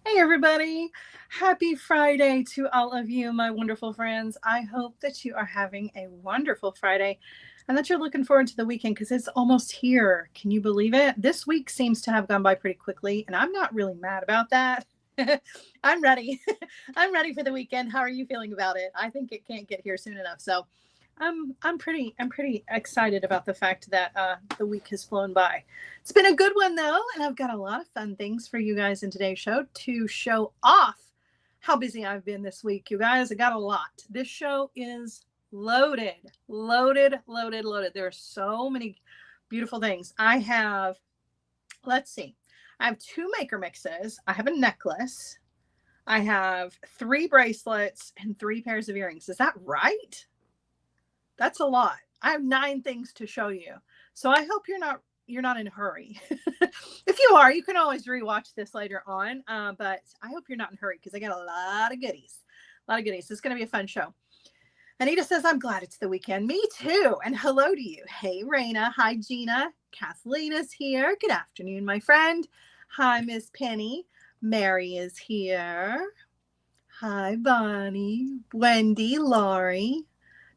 Hey, everybody. Happy Friday to all of you, my wonderful friends. I hope that you are having a wonderful Friday and that you're looking forward to the weekend because it's almost here. Can you believe it? This week seems to have gone by pretty quickly, and I'm not really mad about that. I'm ready. I'm ready for the weekend. How are you feeling about it? I think it can't get here soon enough. So I'm pretty excited about the fact that the week has flown by. It's been a good one though, and I've got a lot of fun things for you guys in today's show to show off how busy I've been this week. You guys, I got a lot. This show is loaded, loaded, loaded, loaded. There are so many beautiful things. Let's see, I have 2 maker mixes. I have a necklace. I have 3 bracelets and 3 pairs of earrings. Is that right? That's a lot. I have 9 things to show you. So I hope you're not in a hurry. If you are, you can always rewatch this later on. But I hope you're not in a hurry because I got a lot of goodies. A lot of goodies. It's going to be a fun show. Anita says, I'm glad it's the weekend. Me too. And hello to you. Hey, Raina. Hi, Gina. Kathleen is here. Good afternoon, my friend. Hi, Miss Penny. Mary is here. Hi, Bonnie. Wendy, Laurie.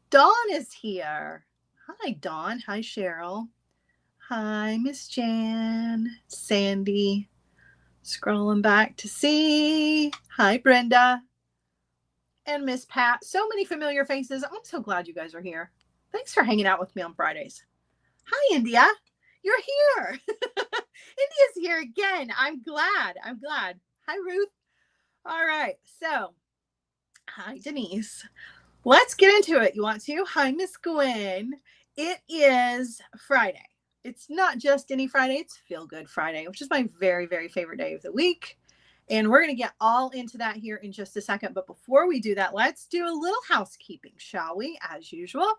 Dawn is here. Hi, Dawn. Hi, Cheryl. Hi, Miss Jan. Sandy. Scrolling back to see. Hi, Brenda. And Miss Pat. So many familiar faces. I'm so glad you guys are here. Thanks for hanging out with me on Fridays. Hi, India. You're here. India's here again. I'm glad. Hi, Ruth. All right. So, hi, Denise. Let's get into it. You want to? Hi, Miss Gwen. It is Friday. It's not just any Friday, it's Feel Good Friday, which is my very, very favorite day of the week. And we're going to get all into that here in just a second. But before we do that, let's do a little housekeeping, shall we? As usual.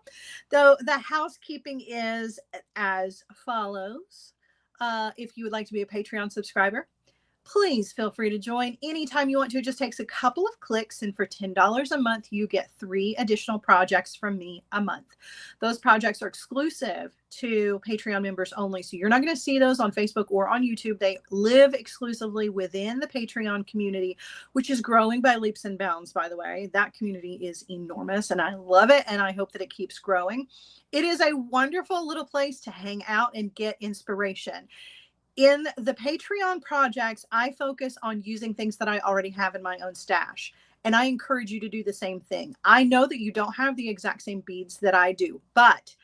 Though the housekeeping is as follows. If you would like to be a Patreon subscriber, please feel free to join anytime you want to. It just takes a couple of clicks, and for $10 a month, you get 3 additional projects from me a month. Those projects are exclusive to Patreon members only, so you're not going to see those on Facebook or on YouTube. They live exclusively within the Patreon community, which is growing by leaps and bounds, by the way. That community is enormous, and I love it, and I hope that it keeps growing. It is a wonderful little place to hang out and get inspiration. In the Patreon projects, I focus on using things that I already have in my own stash. And I encourage you to do the same thing. I know that you don't have the exact same beads that I do, but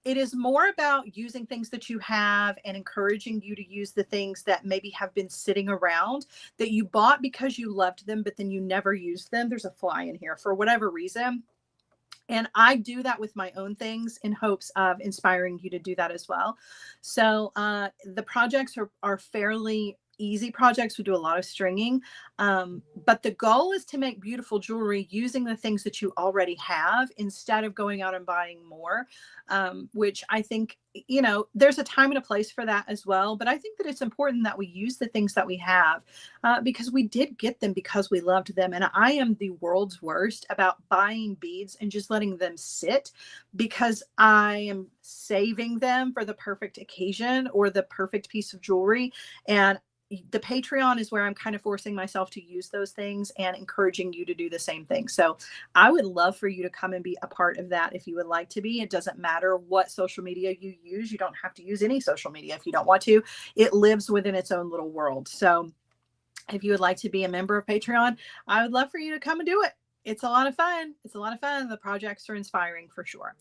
it is more about using things that you have and encouraging you to use the things that maybe have been sitting around that you bought because you loved them, but then you never used them. There's a fly in here for whatever reason. And I do that with my own things in hopes of inspiring you to do that as well. So the projects are fairly easy projects. We do a lot of stringing. But the goal is to make beautiful jewelry using the things that you already have instead of going out and buying more, which I think, there's a time and a place for that as well. But I think that it's important that we use the things that we have because we did get them because we loved them. And I am the world's worst about buying beads and just letting them sit because I am saving them for the perfect occasion or the perfect piece of jewelry. And the Patreon is where I'm kind of forcing myself to use those things and encouraging you to do the same thing. So I would love for you to come and be a part of that if you would like to be. It doesn't matter what social media you use. You don't have to use any social media if you don't want to. It lives within its own little world. So if you would like to be a member of Patreon, I would love for you to come and do it. It's a lot of fun. The projects are inspiring for sure.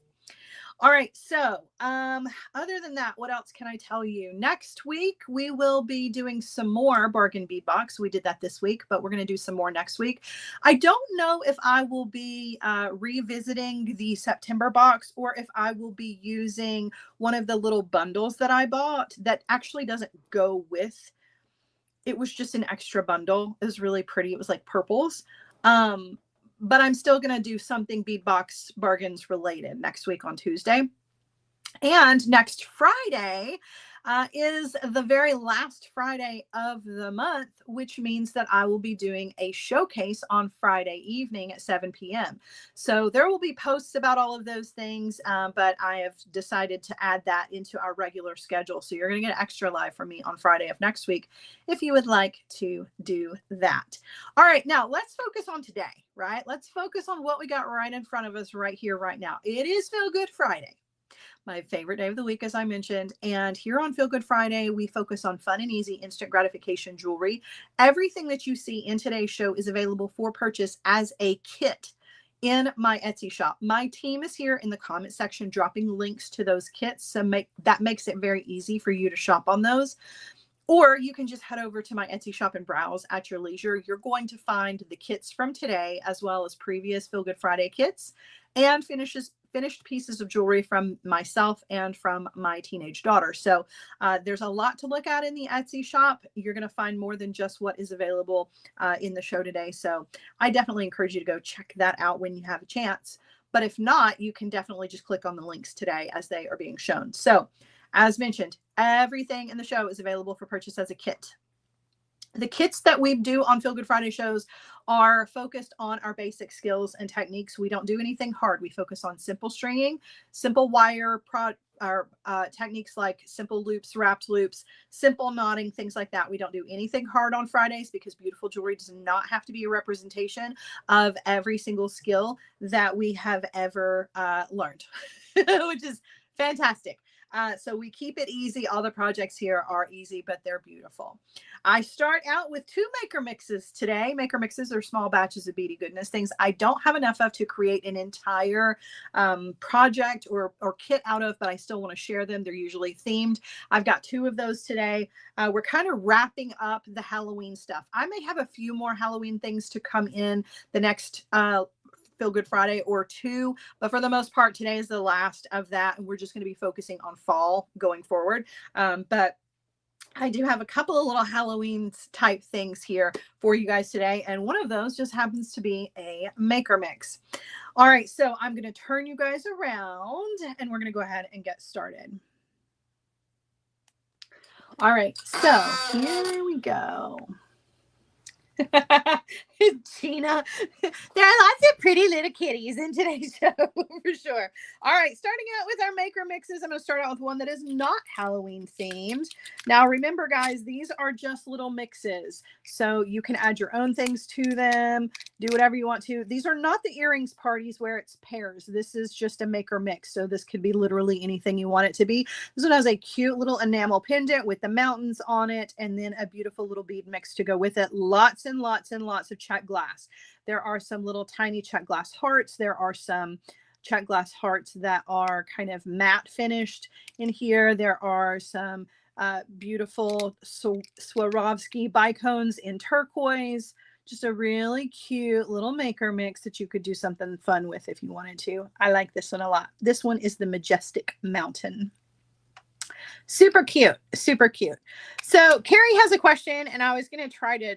All right. So, other than that, what else can I tell you? Next week, we will be doing some more bargain bead box. We did that this week, but we're going to do some more next week. I don't know if I will be revisiting the September box or if I will be using one of the little bundles that I bought that actually doesn't go with. It was just an extra bundle. It was really pretty. It was like purples. But I'm still going to do something beadbox bargains related next week on Tuesday. And next Friday, is the very last Friday of the month, which means that I will be doing a showcase on Friday evening at 7 p.m. So there will be posts about all of those things, but I have decided to add that into our regular schedule. So you're going to get extra live from me on Friday of next week if you would like to do that. All right, now let's focus on today, right? Let's focus on what we got right in front of us right here, right now. It is Feel Good Friday, my favorite day of the week, as I mentioned. And here on Feel Good Friday, we focus on fun and easy instant gratification jewelry. Everything that you see in today's show is available for purchase as a kit in my Etsy shop. My team is here in the comment section dropping links to those kits. So that makes it very easy for you to shop on those. Or you can just head over to my Etsy shop and browse at your leisure. You're going to find the kits from today, as well as previous Feel Good Friday kits and finished pieces of jewelry from myself and from my teenage daughter. So there's a lot to look at in the Etsy shop. You're going to find more than just what is available in the show today. So I definitely encourage you to go check that out when you have a chance. But if not, you can definitely just click on the links today as they are being shown. So as mentioned, everything in the show is available for purchase as a kit. The kits that we do on Feel Good Friday shows are focused on our basic skills and techniques. We don't do anything hard. We focus on simple stringing, simple wire techniques like simple loops, wrapped loops, simple knotting, things like that. We don't do anything hard on Fridays because beautiful jewelry does not have to be a representation of every single skill that we have ever learned, which is fantastic. So we keep it easy. All the projects here are easy, but they're beautiful. I start out with 2 maker mixes today. Maker mixes are small batches of beady goodness, things I don't have enough of to create an entire project or kit out of, but I still want to share them. They're usually themed. I've got 2 of those today. We're kind of wrapping up the Halloween stuff. I may have a few more Halloween things to come in the next Feel Good Friday or 2, but for the most part, today is the last of that, and we're just going to be focusing on fall going forward. But I do have a couple of little Halloween type things here for you guys today, and one of those just happens to be a maker mix. All right, so I'm going to turn you guys around, and we're going to go ahead and get started. All right, so here we go. Gina, there are lots of pretty little kitties in today's show for sure. All right, starting out with our maker mixes, I'm going to start out with one that is not Halloween themed. Now remember guys, these are just little mixes, so you can add your own things to them, do whatever you want to. These are not the earrings parties where it's pairs. This is just a maker mix, so this could be literally anything you want it to be. This one has a cute little enamel pendant with the mountains on it, and then a beautiful little bead mix to go with it. Lots and lots and lots of check glass. There are some little tiny check glass hearts. There are some check glass hearts that are kind of matte finished in here. There are some beautiful Swarovski bicones in turquoise. Just a really cute little maker mix that you could do something fun with if you wanted to. I like this one a lot. This one is the Majestic Mountain. Super cute, super cute. So Carrie has a question, and I was going to try to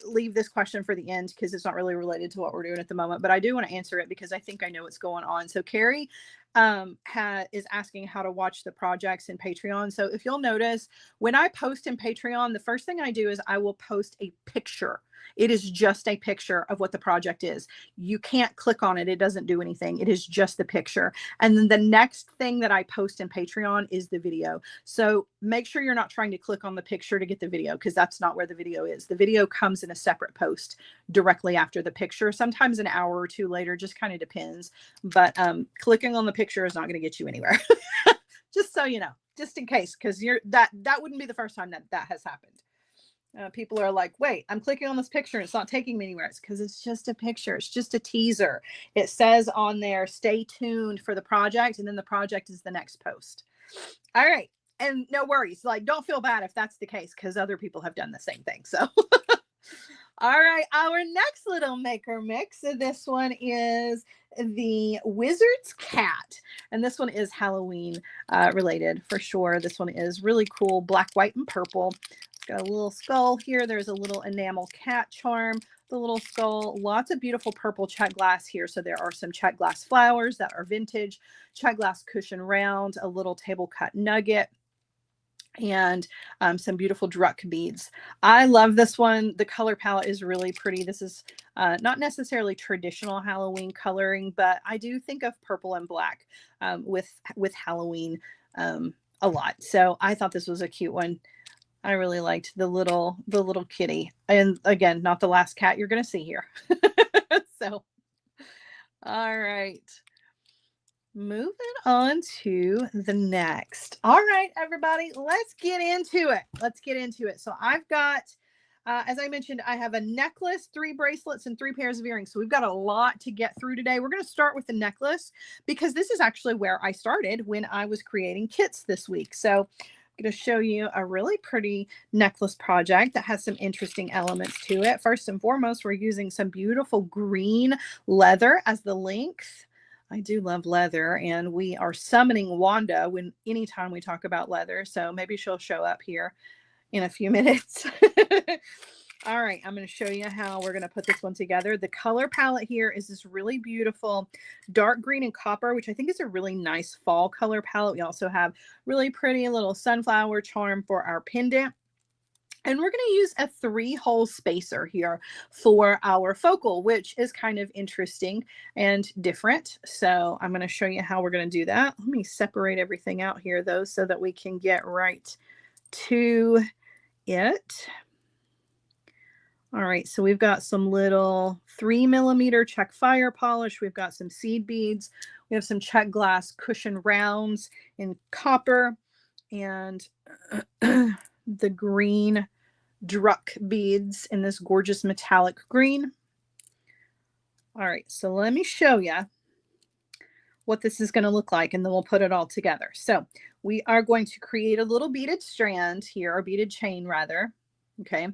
leave this question for the end because it's not really related to what we're doing at the moment, but I do want to answer it because I think I know what's going on. So Carrie is asking how to watch the projects in Patreon. So if you'll notice, when I post in Patreon, the first thing I do is I will post a picture. It is just a picture of what the project is. You can't click on it. It doesn't do anything. It is just the picture. And then the next thing that I post in Patreon is the video. So make sure you're not trying to click on the picture to get the video, because that's not where the video is. The video comes in a separate post directly after the picture, sometimes an hour or 2 later, just kind of depends. But clicking on the picture is not going to get you anywhere. Just so you know, just in case, because that wouldn't be the first time that has happened. People are like, wait, I'm clicking on this picture and it's not taking me anywhere. It's because it's just a picture. It's just a teaser. It says on there, stay tuned for the project. And then the project is the next post. All right. And no worries. Don't feel bad if that's the case, because other people have done the same thing. So, all right. Our next little maker mix. This one is the Wizard's Cat. And this one is Halloween related for sure. This one is really cool. Black, white, and purple. Got a little skull here. There's a little enamel cat charm, the little skull, lots of beautiful purple check glass here. So there are some check glass flowers that are vintage, check glass cushion round, a little table cut nugget. and some beautiful druck beads. I love this one. The color palette is really pretty. This is not necessarily traditional Halloween coloring, but I do think of purple and black with Halloween a lot. So I thought this was a cute one. I really liked the little kitty. And again, not the last cat you're going to see here. So, all right. Moving on to the next. All right, everybody, let's get into it. Let's get into it. So I've got, as I mentioned, I have a necklace, 3 bracelets, and 3 pairs of earrings. So we've got a lot to get through today. We're going to start with the necklace because this is actually where I started when I was creating kits this week. So I'm going to show you a really pretty necklace project that has some interesting elements to it. First and foremost, we're using some beautiful green leather as the length. I do love leather, and we are summoning Wanda anytime we talk about leather. So maybe she'll show up here in a few minutes. All right, I'm going to show you how we're going to put this one together. The color palette here is this really beautiful dark green and copper, which I think is a really nice fall color palette. We also have really pretty little sunflower charm for our pendant. And we're going to use a 3-hole spacer here for our focal, which is kind of interesting and different. So I'm going to show you how we're going to do that. Let me separate everything out here, though, so that we can get right to it. All right, so we've got some little 3mm Czech fire polish. We've got some seed beads. We have some Czech glass cushion rounds in copper, and the green druck beads in this gorgeous metallic green. All right, so let me show you what this is going to look like, and then we'll put it all together. So we are going to create a little beaded strand here, or beaded chain rather, okay,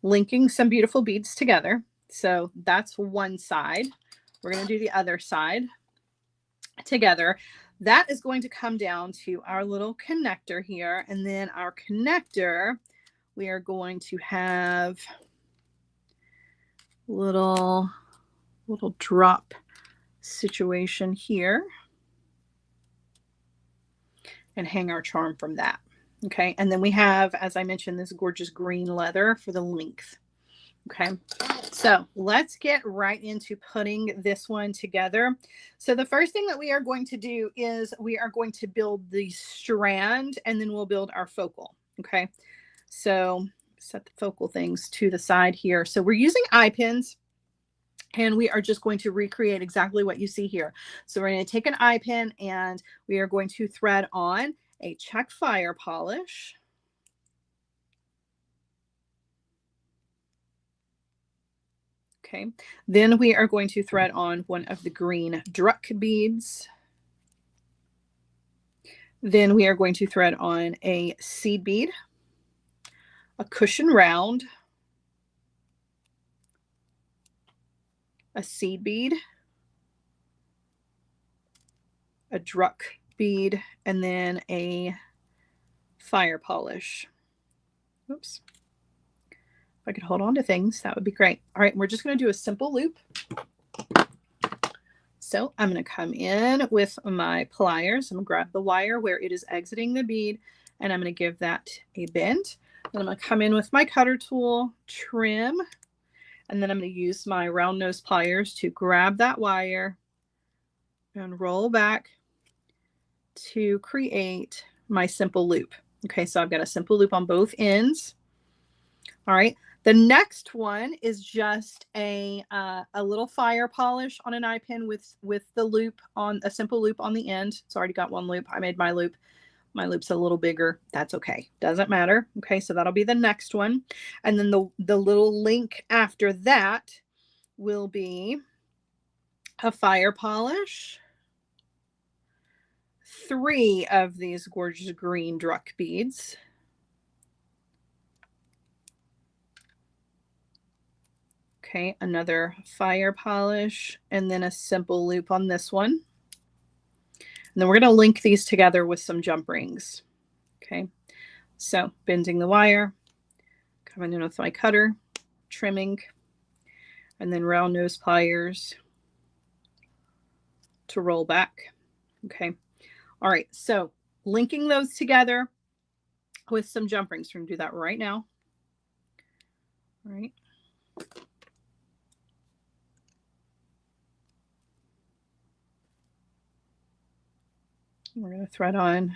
linking some beautiful beads together. So that's one side. We're going to do the other side together. That is going to come down to our little connector here, and then our connector, we are going to have little drop situation here and hang our charm from that. Okay, and then we have, as I mentioned, this gorgeous green leather for the length. Okay, so let's get right into putting this one together. So the first thing that we are going to do is we are going to build the strand, and then we'll build our focal. Okay, so set the focal things to the side here. So we're using eye pins, and we are just going to recreate exactly what you see here. So we're going to take an eye pin, and we are going to thread on a Czech fire polish. Okay, then we are going to thread on one of the green druck beads. Then we are going to thread on a seed bead, a cushion round, a seed bead, a druck bead, and then a fire polish. Oops. If I could hold on to things, that would be great. All right, we're just going to do a simple loop. So I'm going to come in with my pliers. I'm going to grab the wire where it is exiting the bead, and I'm going to give that a bend. Then I'm going to come in with my cutter tool, trim, and then I'm going to use my round nose pliers to grab that wire and roll back to create my simple loop. Okay, so I've got a simple loop on both ends. All right, the next one is just a little fire polish on an eye pin with the loop on a simple loop on the end. It's already got one loop. I made my loop. My loop's a little bigger. That's okay. Doesn't matter. Okay, so that'll be the next one. And then the little link after that will be a fire polish, 3 of these gorgeous green druck beads, okay, another fire polish, and then a simple loop on this one. And then we're going to link these together with some jump rings. Okay, so bending the wire, coming in with my cutter, trimming, and then round nose pliers to roll back. Okay, all right, so linking those together. with some jump rings. We're going to do that right now. All right. We're going to thread on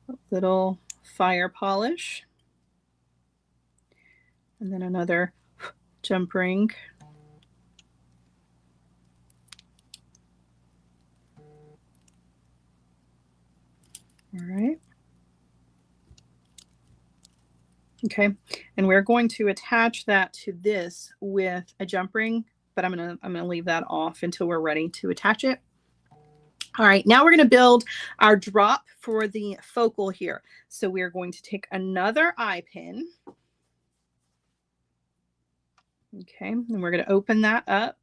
a little fire polish. And then another jump ring. All right. Okay, and we're going to attach that to this with a jump ring, but I'm gonna leave that off until we're ready to attach it. All right, now we're gonna build our drop for the focal here. So we're going to take another eye pin. Okay, and we're gonna open that up.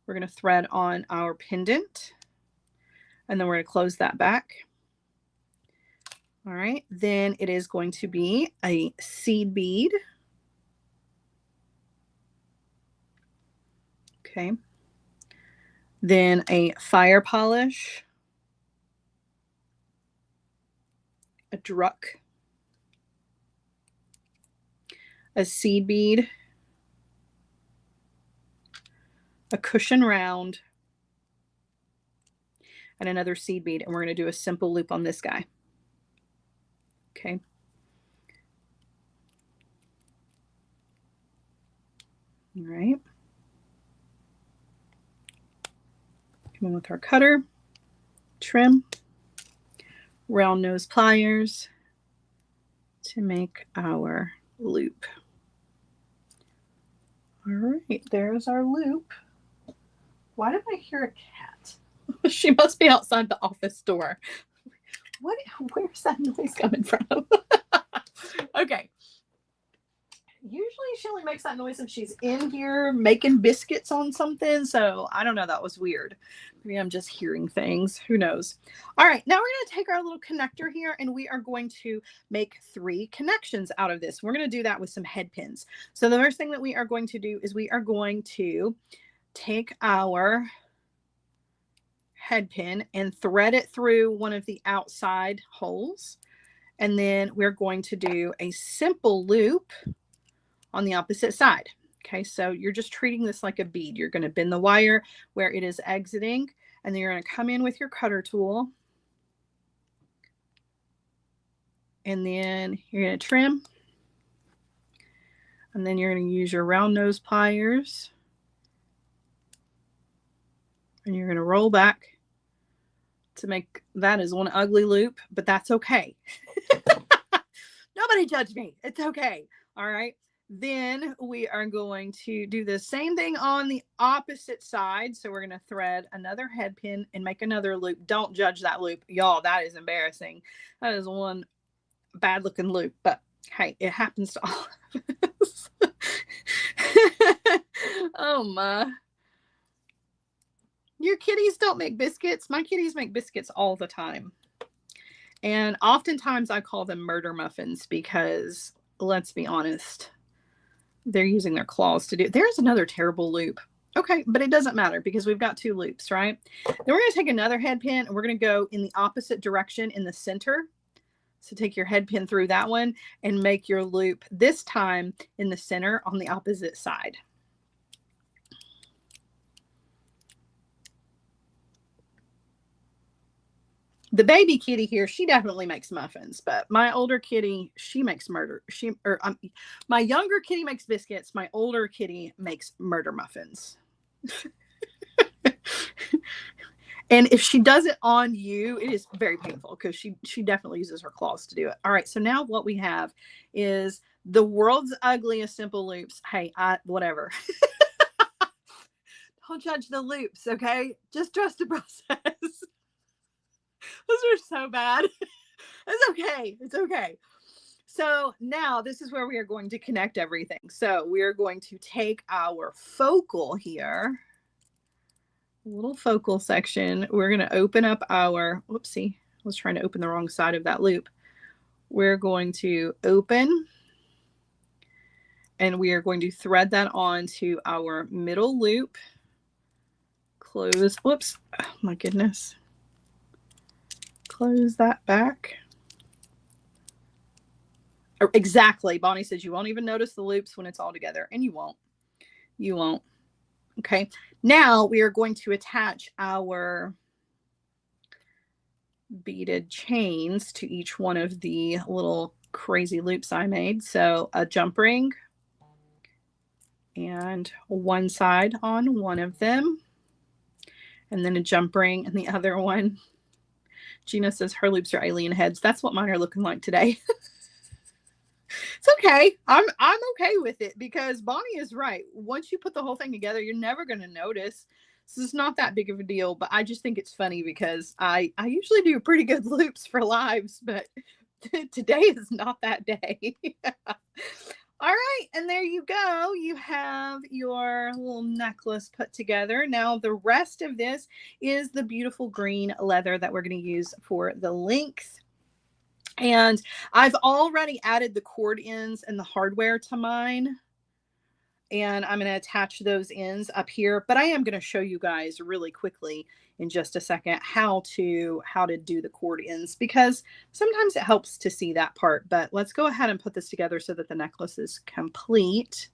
We're gonna thread on our pendant, and then we're gonna close that back. All right, then it is going to be a seed bead. Okay. Then a fire polish, a druck, a seed bead, a cushion round, and another seed bead. And we're going to do a simple loop on this guy. Okay. All right. Come in with our cutter, trim, round nose pliers to make our loop. All right, there's our loop. Why did I hear a cat? She must be outside the office door. Where's that noise coming from? Okay. Usually she only makes that noise if she's in here making biscuits on something. So I don't know. That was weird. Maybe I'm just hearing things. Who knows? All right. Now we're going to take our little connector here and we are going to make 3 connections out of this. We're going to do that with some head pins. So the first thing that we are going to do is we are going to take our head pin and thread it through one of the outside holes. And then we're going to do a simple loop on the opposite side. Okay, so you're just treating this like a bead. You're going to bend the wire where it is exiting, and then you're going to come in with your cutter tool. And then you're going to trim. And then you're going to use your round nose pliers. And you're going to roll back to make that is one ugly loop, but that's okay. Nobody judge me. It's okay. All right. Then we are going to do the same thing on the opposite side. So we're going to thread another head pin and make another loop. Don't judge that loop. Y'all, that is embarrassing. That is one bad looking loop, but hey, it happens to all of us. Oh my. Your kitties don't make biscuits. My kitties make biscuits all the time. And oftentimes I call them murder muffins because, let's be honest, they're using their claws to do it. There's another terrible loop. Okay, but it doesn't matter because we've got 2 loops, right? Then we're going to take another head pin and we're going to go in the opposite direction in the center. So take your head pin through that one and make your loop this time in the center on the opposite side. The baby kitty here, she definitely makes muffins, but my older kitty, she makes murder. My younger kitty makes biscuits. My older kitty makes murder muffins. And if she does it on you, it is very painful because she definitely uses her claws to do it. All right, so now what we have is the world's ugliest simple loops. Hey, whatever. Don't judge the loops, okay? Just trust the process. Those are so bad. It's okay. It's okay. So now this is where we are going to connect everything. So we are going to take our focal here, little focal section. We're going to open up our, whoopsie, I was trying to open the wrong side of that loop. We're going to open and we are going to thread that onto our middle loop. Close. Whoops. Oh my goodness. Close that back. Exactly. Bonnie says you won't even notice the loops when it's all together, and you won't. You won't. Okay. Now we are going to attach our beaded chains to each one of the little crazy loops I made. So a jump ring and one side on one of them, and then a jump ring and the other one. Gina says her loops are alien heads. That's what mine are looking like today. It's okay. I'm okay with it because Bonnie is right. Once you put the whole thing together, you're never going to notice. This is not that big of a deal, but I just think it's funny because I usually do pretty good loops for lives, but today is not that day. All right, and there you go. You have your little necklace put together. Now the rest of this is the beautiful green leather that we're going to use for the length. And I've already added the cord ends and the hardware to mine. And I'm going to attach those ends up here. But I am going to show you guys really quickly in just a second how to do the cord ends, because sometimes it helps to see that part. But let's go ahead and put this together so that the necklace is complete.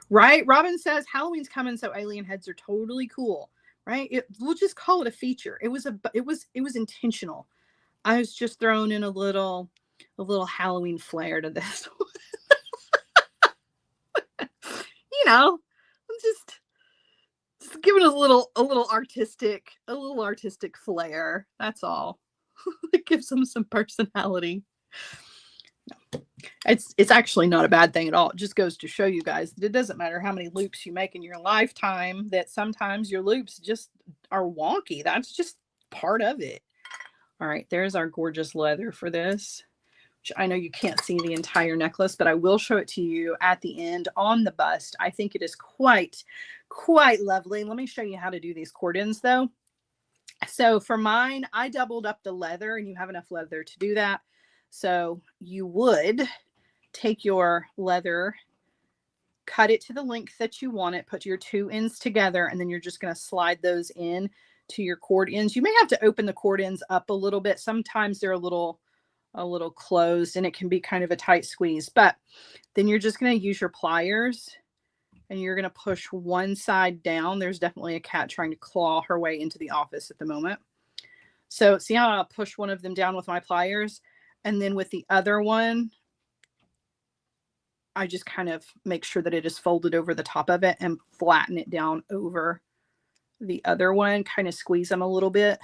Right? Robin says Halloween's coming, so alien heads are totally cool. Right? We'll just call it a feature. It was intentional. I was just throwing in a little Halloween flair to this. You know, I'm just giving it a little artistic flair. That's all. It gives them some personality. No. It's actually not a bad thing at all. It just goes to show you guys that it doesn't matter how many loops you make in your lifetime, that sometimes your loops just are wonky. That's just part of it. All right, there's our gorgeous leather for this, which I know you can't see the entire necklace, but I will show it to you at the end on the bust. I think it is quite lovely. Let me show you how to do these cord ends though. So for mine, I doubled up the leather, and you have enough leather to do that. So you would take your leather, cut it to the length that you want it, put your two ends together, and then you're just going to slide those in to your cord ends. You may have to open the cord ends up a little bit. Sometimes they're a little closed and it can be kind of a tight squeeze, but then you're just going to use your pliers and you're going to push one side down. There's definitely a cat trying to claw her way into the office at the moment. So see how I'll push one of them down with my pliers, and then with the other one, I just kind of make sure that it is folded over the top of it and flatten it down over the other one, kind of squeeze them a little bit,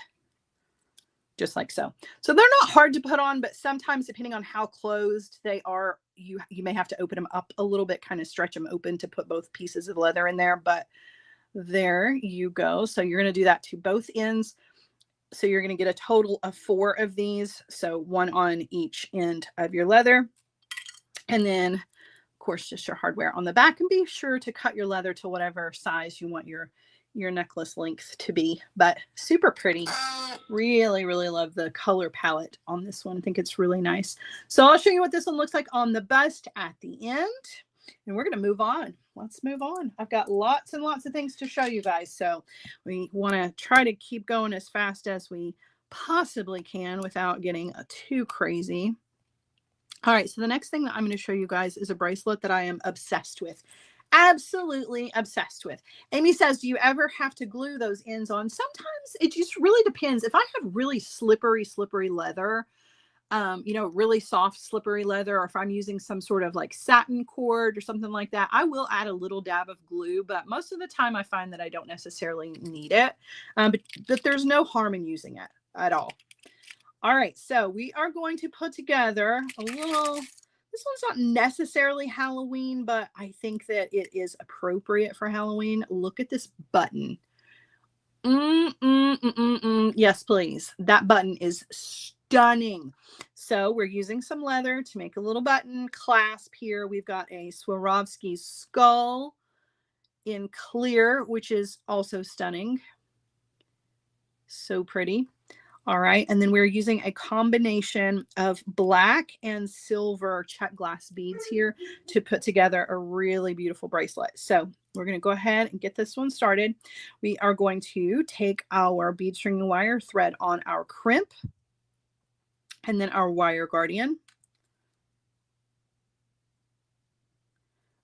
just like so. So they're not hard to put on, but sometimes depending on how closed they are, you may have to open them up a little bit, kind of stretch them open to put both pieces of leather in there. But there you go. So you're going to do that to both ends. So you're going to get a total of 4 of these. So 1 on each end of your leather. And then, of course, just your hardware on the back, and be sure to cut your leather to whatever size you want your necklace length to be. But super pretty. Really love the color palette on this one. I think it's really nice. So I'll show you what this one looks like on the bust at the end, and we're going to move on. Let's move on. I've got lots and lots of things to show you guys, so we want to try to keep going as fast as we possibly can without getting too crazy. All right, so the next thing that I'm going to show you guys is a bracelet that I am obsessed with. Absolutely obsessed with. Amy says, do you ever have to glue those ends on? Sometimes it just really depends. If I have really slippery leather, really soft, slippery leather, or if I'm using some sort of like satin cord or something like that, I will add a little dab of glue, but most of the time I find that I don't necessarily need it, but there's no harm in using it at all. All right, so we are going to put together a little, this one's not necessarily Halloween, but I think that it is appropriate for Halloween. Look at this button. Yes, please. That button is stunning. So we're using some leather to make a little button clasp here. We've got a Swarovski skull in clear, which is also stunning. So pretty. All right, and then we're using a combination of black and silver check glass beads here to put together a really beautiful bracelet. So we're going to go ahead and get this one started. We are going to take our bead string wire, thread on our crimp, and then our wire guardian.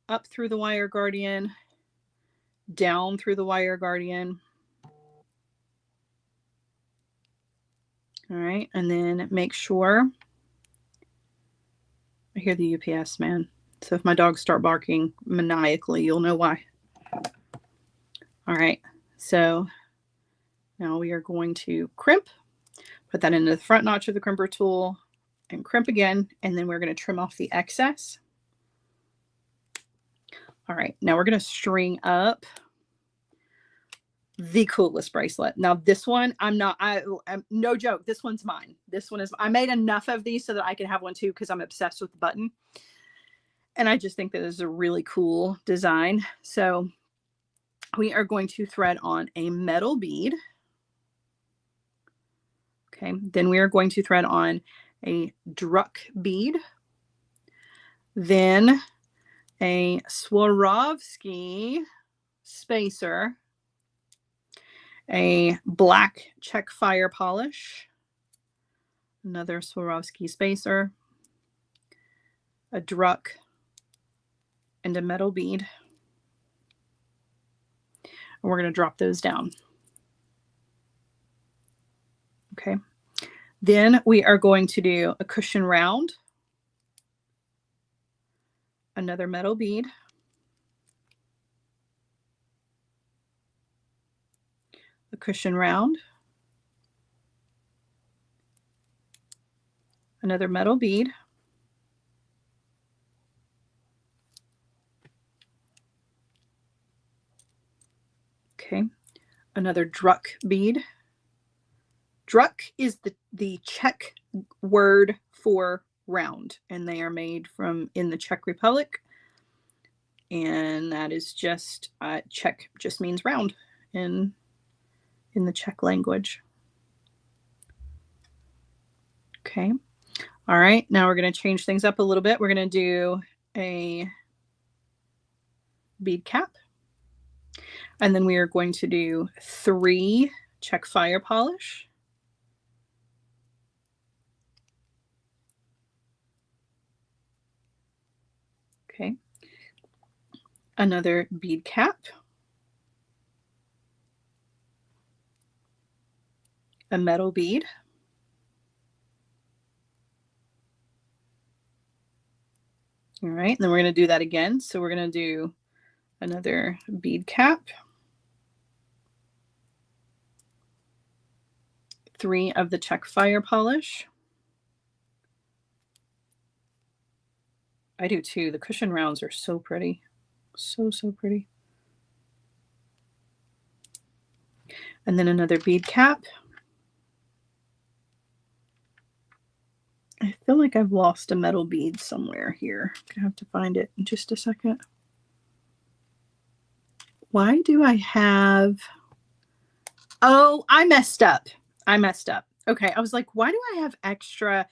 up through the wire guardian, down through the wire guardian. All right, and then make sure, I hear the UPS man. So if my dogs start barking maniacally, you'll know why. All right, so now we are going to crimp, put that into the front notch of the crimper tool and crimp again, and then we're going to trim off the excess. All right, now we're going to string up the coolest bracelet. Now this one, I'm no joke, this one's mine. This one is, I made enough of these so that I can have one too because I'm obsessed with the button. And I just think that this is a really cool design. So we are going to thread on a metal bead. Okay, then we are going to thread on a druck bead, then a Swarovski spacer, a black check fire polish, another Swarovski spacer, a druck, and a metal bead. And we're going to drop those down. Okay. Then we are going to do a cushion round, another metal bead, a cushion round, another metal bead, okay, another druck bead. Druck is the Czech word for round, and they are made from in the Czech Republic, and that is just Czech just means round in the Czech language. Okay, all right, now we're going to change things up a little bit. We're going to do a bead cap, and then we are going to do 3 Czech fire polish. Okay, another bead cap, a metal bead, all right, and then we're going to do that again. So we're going to do another bead cap, 3 of the Czech fire polish. I do too. The cushion rounds are so pretty. So pretty. And then another bead cap. I feel like I've lost a metal bead somewhere here. I have to find it in just a second. Why do I have... Oh, I messed up. Okay, I was like, why do I have extra?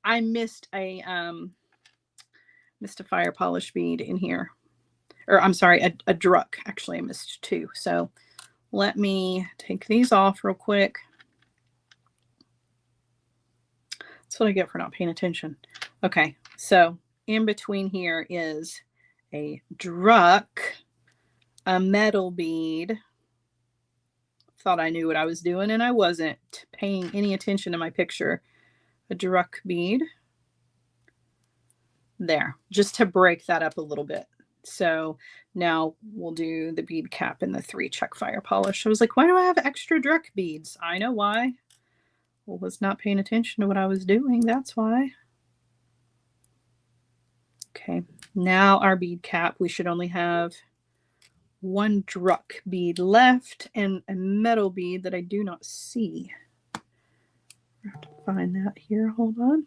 I missed a fire polish bead in here, or I'm sorry, a druck. Actually, I missed 2. So let me take these off real quick. That's what I get for not paying attention. Okay, so in between here is a druck, a metal bead. Thought I knew what I was doing, and I wasn't paying any attention to my picture. A druck bead. There, just to break that up a little bit. So now we'll do the bead cap and the 3 Czech fire polish. I was like, why do I have extra druck beads? I know why. I was not paying attention to what I was doing. That's why. Okay, now our bead cap, we should only have 1 druck bead left and a metal bead that I do not see. I have to find that here. Hold on.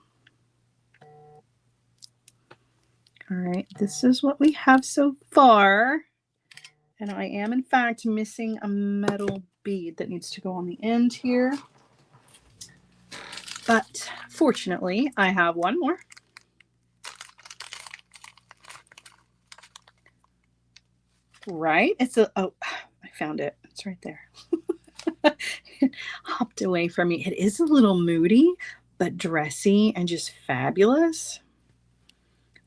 All right, this is what we have so far. And I am, in fact, missing a metal bead that needs to go on the end here. But fortunately, I have one more. Right? It's a, oh, I found it. It's right there. It hopped away from me. It is a little moody, but dressy and just fabulous.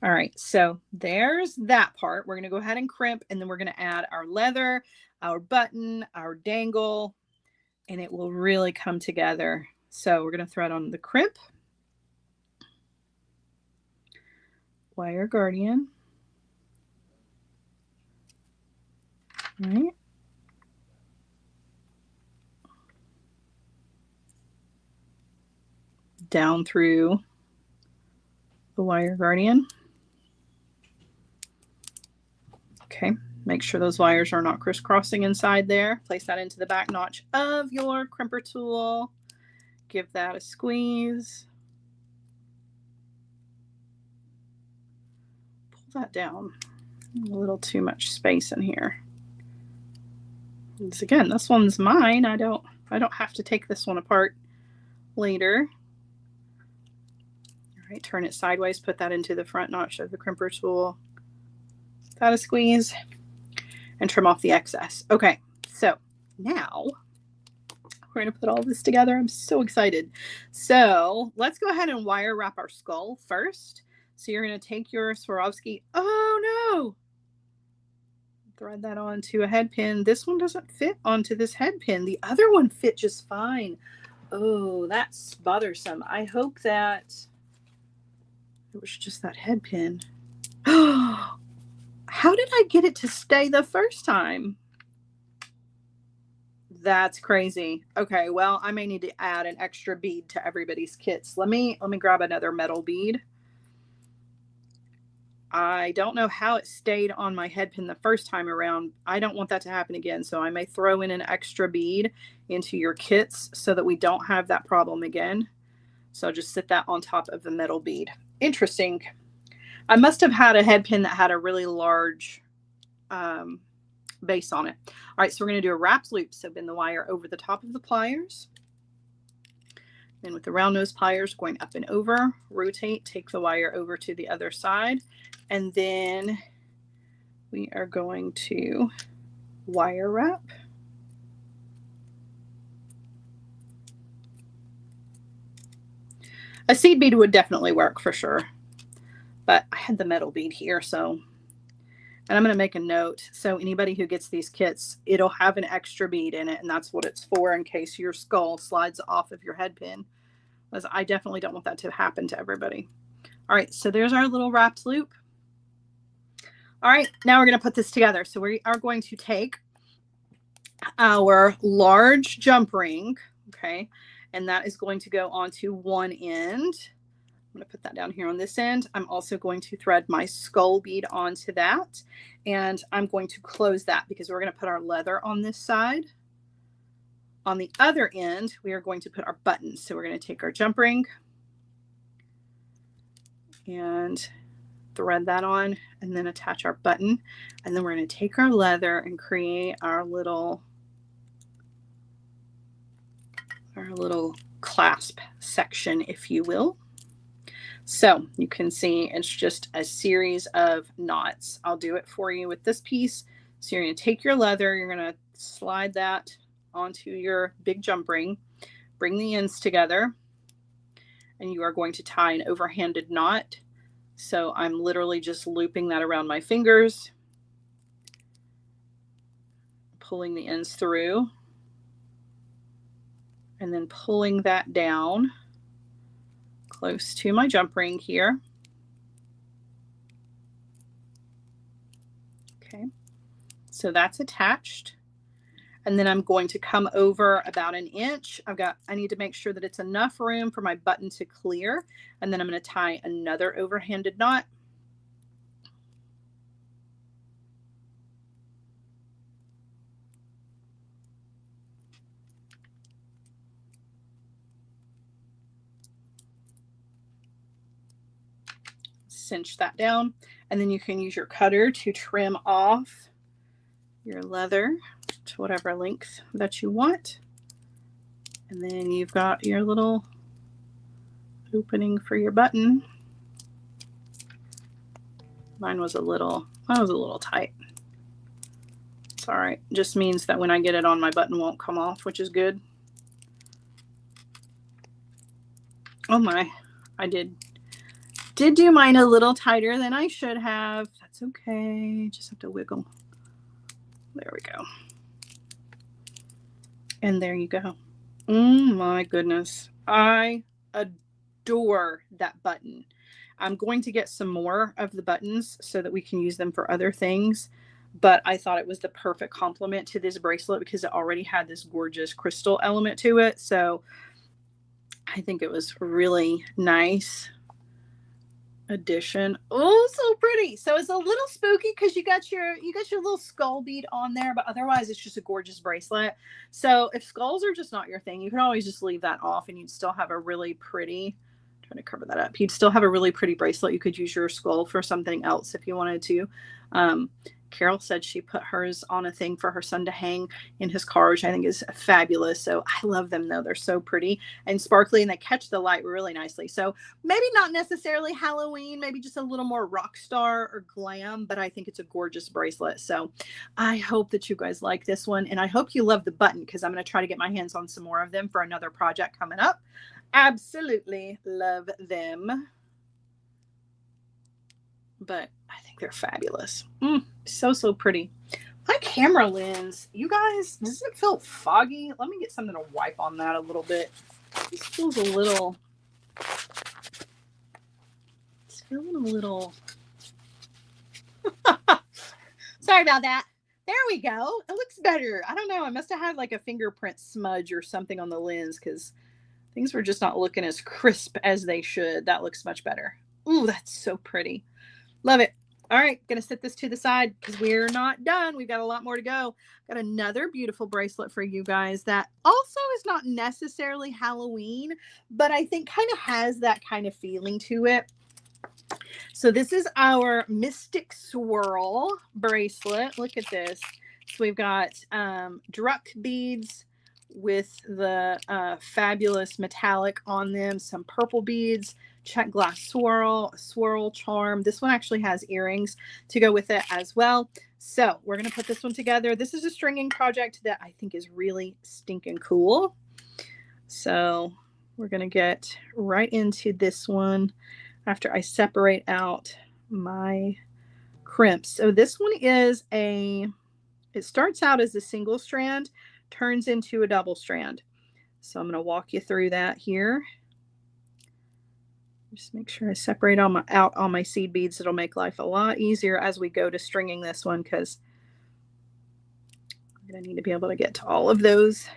All right, so there's that part. We're going to go ahead and crimp, and then we're going to add our leather, our button, our dangle, and it will really come together. So we're going to thread on the crimp, wire guardian. All right. Down through the wire guardian. Okay, make sure those wires are not crisscrossing inside there. Place that into the back notch of your crimper tool. Give that a squeeze. Pull that down. A little too much space in here. Again, this one's mine. I don't have to take this one apart later. All right, turn it sideways, put that into the front notch of the crimper tool. Got a squeeze and trim off the excess. Okay, so now we're going to put all this together. I'm so excited. So let's go ahead and wire wrap our skull first. So you're going to take your Swarovski. Oh no! Thread that onto a head pin. This one doesn't fit onto this head pin. The other one fit just fine. Oh, that's bothersome. I hope that it was just that head pin. How did I get it to stay the first time? That's crazy. Okay, well, I may need to add an extra bead to everybody's kits. Let me grab another metal bead. I don't know how it stayed on my head pin the first time around. I don't want that to happen again, so I may throw in an extra bead into your kits so that we don't have that problem again. So just sit that on top of the metal bead. Interesting. I must have had a head pin that had a really large base on it. All right, so we're going to do a wrapped loop. So bend the wire over the top of the pliers. Then with the round nose pliers going up and over, rotate, take the wire over to the other side, and then we are going to wire wrap. A seed bead would definitely work for sure, but I had the metal bead here, so, and I'm going to make a note. So anybody who gets these kits, it'll have an extra bead in it, and that's what it's for, in case your skull slides off of your head pin. Because I definitely don't want that to happen to everybody. All right, so there's our little wrapped loop. All right, now we're going to put this together. So we are going to take our large jump ring, okay, and that is going to go onto one end. I'm going to put that down here on this end. I'm also going to thread my skull bead onto that, and I'm going to close that because we're going to put our leather on this side. On the other end, we are going to put our buttons. So we're going to take our jump ring and thread that on, and then attach our button. And then we're going to take our leather and create our little clasp section, if you will. So you can see it's just a series of knots. I'll do it for you with this piece. So you're going to take your leather, you're going to slide that onto your big jump ring, bring the ends together, and you are going to tie an overhanded knot. So I'm literally just looping that around my fingers, pulling the ends through, and then pulling that down close to my jump ring here. Okay, so that's attached. And then I'm going to come over about an inch. I need to make sure that it's enough room for my button to clear. And then I'm going to tie another overhanded knot. Cinch that down. And then you can use your cutter to trim off your leather to whatever length that you want. And then you've got your little opening for your button. Mine was a little tight. It's all right. It just means that when I get it on, my button won't come off, which is good. Oh my, I did did do mine a little tighter than I should have. That's okay. Just have to wiggle. There we go. And there you go. Oh my goodness. I adore that button. I'm going to get some more of the buttons so that we can use them for other things. But I thought it was the perfect complement to this bracelet because it already had this gorgeous crystal element to it. So I think it was really nice addition. Oh, so pretty. So it's a little spooky because you got your little skull bead on there, but otherwise it's just a gorgeous bracelet. So if skulls are just not your thing, you can always just leave that off and you'd still have a really pretty, trying to cover that up, you'd still have a really pretty bracelet. You could use your skull for something else if you wanted to. Carol said she put hers on a thing for her son to hang in his car, which I think is fabulous. So I love them though. They're so pretty and sparkly and they catch the light really nicely. So maybe not necessarily Halloween, maybe just a little more rock star or glam, but I think it's a gorgeous bracelet. So I hope that you guys like this one and I hope you love the button because I'm going to try to get my hands on some more of them for another project coming up. Absolutely love them. But I think they're fabulous. So pretty. My camera lens, you guys, does it feel foggy? Let me get something to wipe on that a little bit. This feels a little, it's feeling a little, sorry about that. There we go. It looks better. I don't know. I must have had like a fingerprint smudge or something on the lens because things were just not looking as crisp as they should. That looks much better. Ooh, that's so pretty. Love it. All right, gonna set this to the side because we're not done. We've got a lot more to go. Got another beautiful bracelet for you guys that also is not necessarily Halloween, but I think kind of has that kind of feeling to it. So this is our Mystic Swirl bracelet. Look at this. So we've got Druck beads with the fabulous metallic on them, some purple beads, check glass swirl charm. This one actually has earrings to go with it as well. So we're going to put this one together. This is a stringing project that I think is really stinking cool. So we're going to get right into this one after I separate out my crimps. So this one is it starts out as a single strand, turns into a double strand. So I'm going to walk you through that here. Just make sure I separate out all my seed beads. It'll make life a lot easier as we go to stringing this one because I'm going to need to be able to get to all of those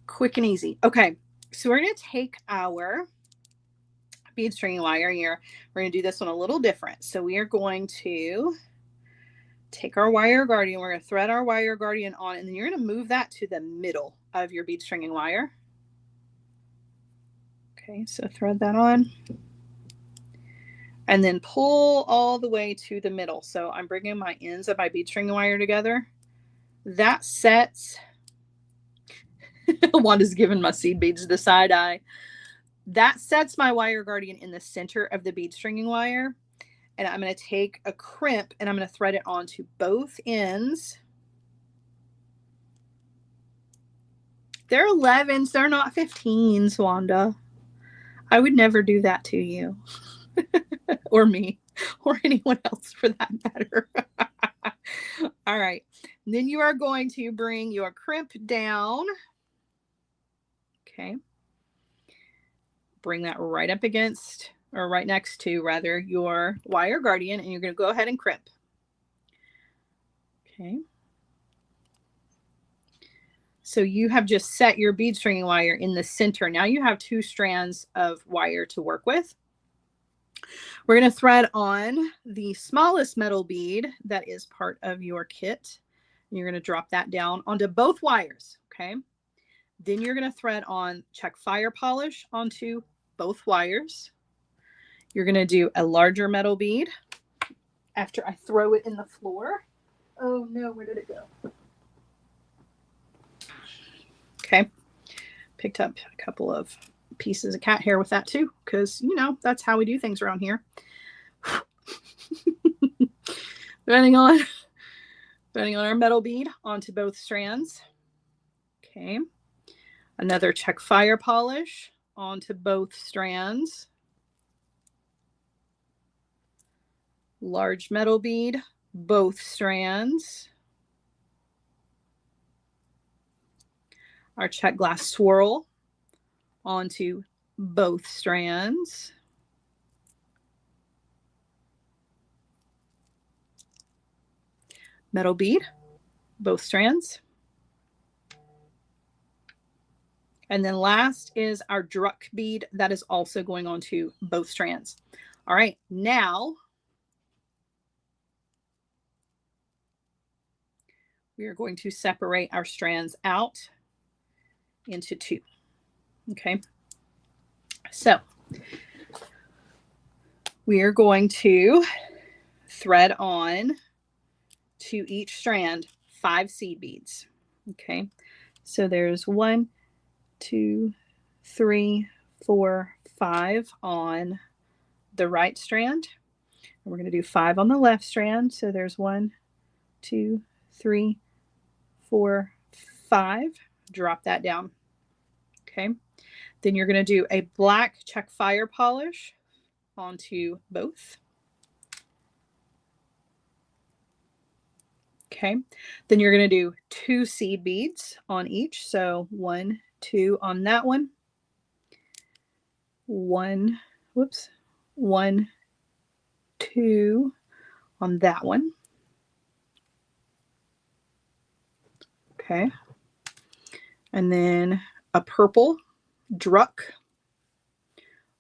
quick and easy. Okay, so we're going to take our bead stringing wire here. We're going to do this one a little different. So we are going to take our wire guardian. We're going to thread our wire guardian on, and then you're going to move that to the middle of your bead stringing wire. Okay, so thread that on and then pull all the way to the middle. So I'm bringing my ends of my bead stringing wire together. That sets, Wanda's giving my seed beads the side eye. That sets my wire guardian in the center of the bead stringing wire. And I'm going to take a crimp and I'm going to thread it onto both ends. They're 11s, they're not 15s, Wanda. I would never do that to you or me or anyone else for that matter. All right. And then you are going to bring your crimp down. Okay. Bring that right up against, or right next to rather, your wire guardian, and you're going to go ahead and crimp. Okay. So you have just set your bead stringing wire in the center. Now you have 2 strands of wire to work with. We're going to thread on the smallest metal bead that is part of your kit. And you're going to drop that down onto both wires. Okay. Then you're going to thread on check fire polish onto both wires. You're going to do a larger metal bead after I throw it in the floor. Oh no, where did it go? Okay, picked up a couple of pieces of cat hair with that too, because, you know, that's how we do things around here. Threading on our metal bead onto both strands. Okay, another check fire polish onto both strands. large metal bead, both strands, our check glass swirl onto both strands, metal bead, both strands, and then last is our druck bead that is also going onto both strands. All right, now we are going to separate our strands out into two. Okay, so we are going to thread on to each strand 5 seed beads. Okay, so there's 1, 2, 3, 4, 5 on the right strand. And we're going to do 5 on the left strand. So there's 1, 2, 3, 4, 5. Drop that down. Okay. Then you're going to do a black check fire polish onto both. Okay. Then you're going to do 2 seed beads on each. So 1, 2 on that one. 1, 2 on that one. Okay. And then a purple druck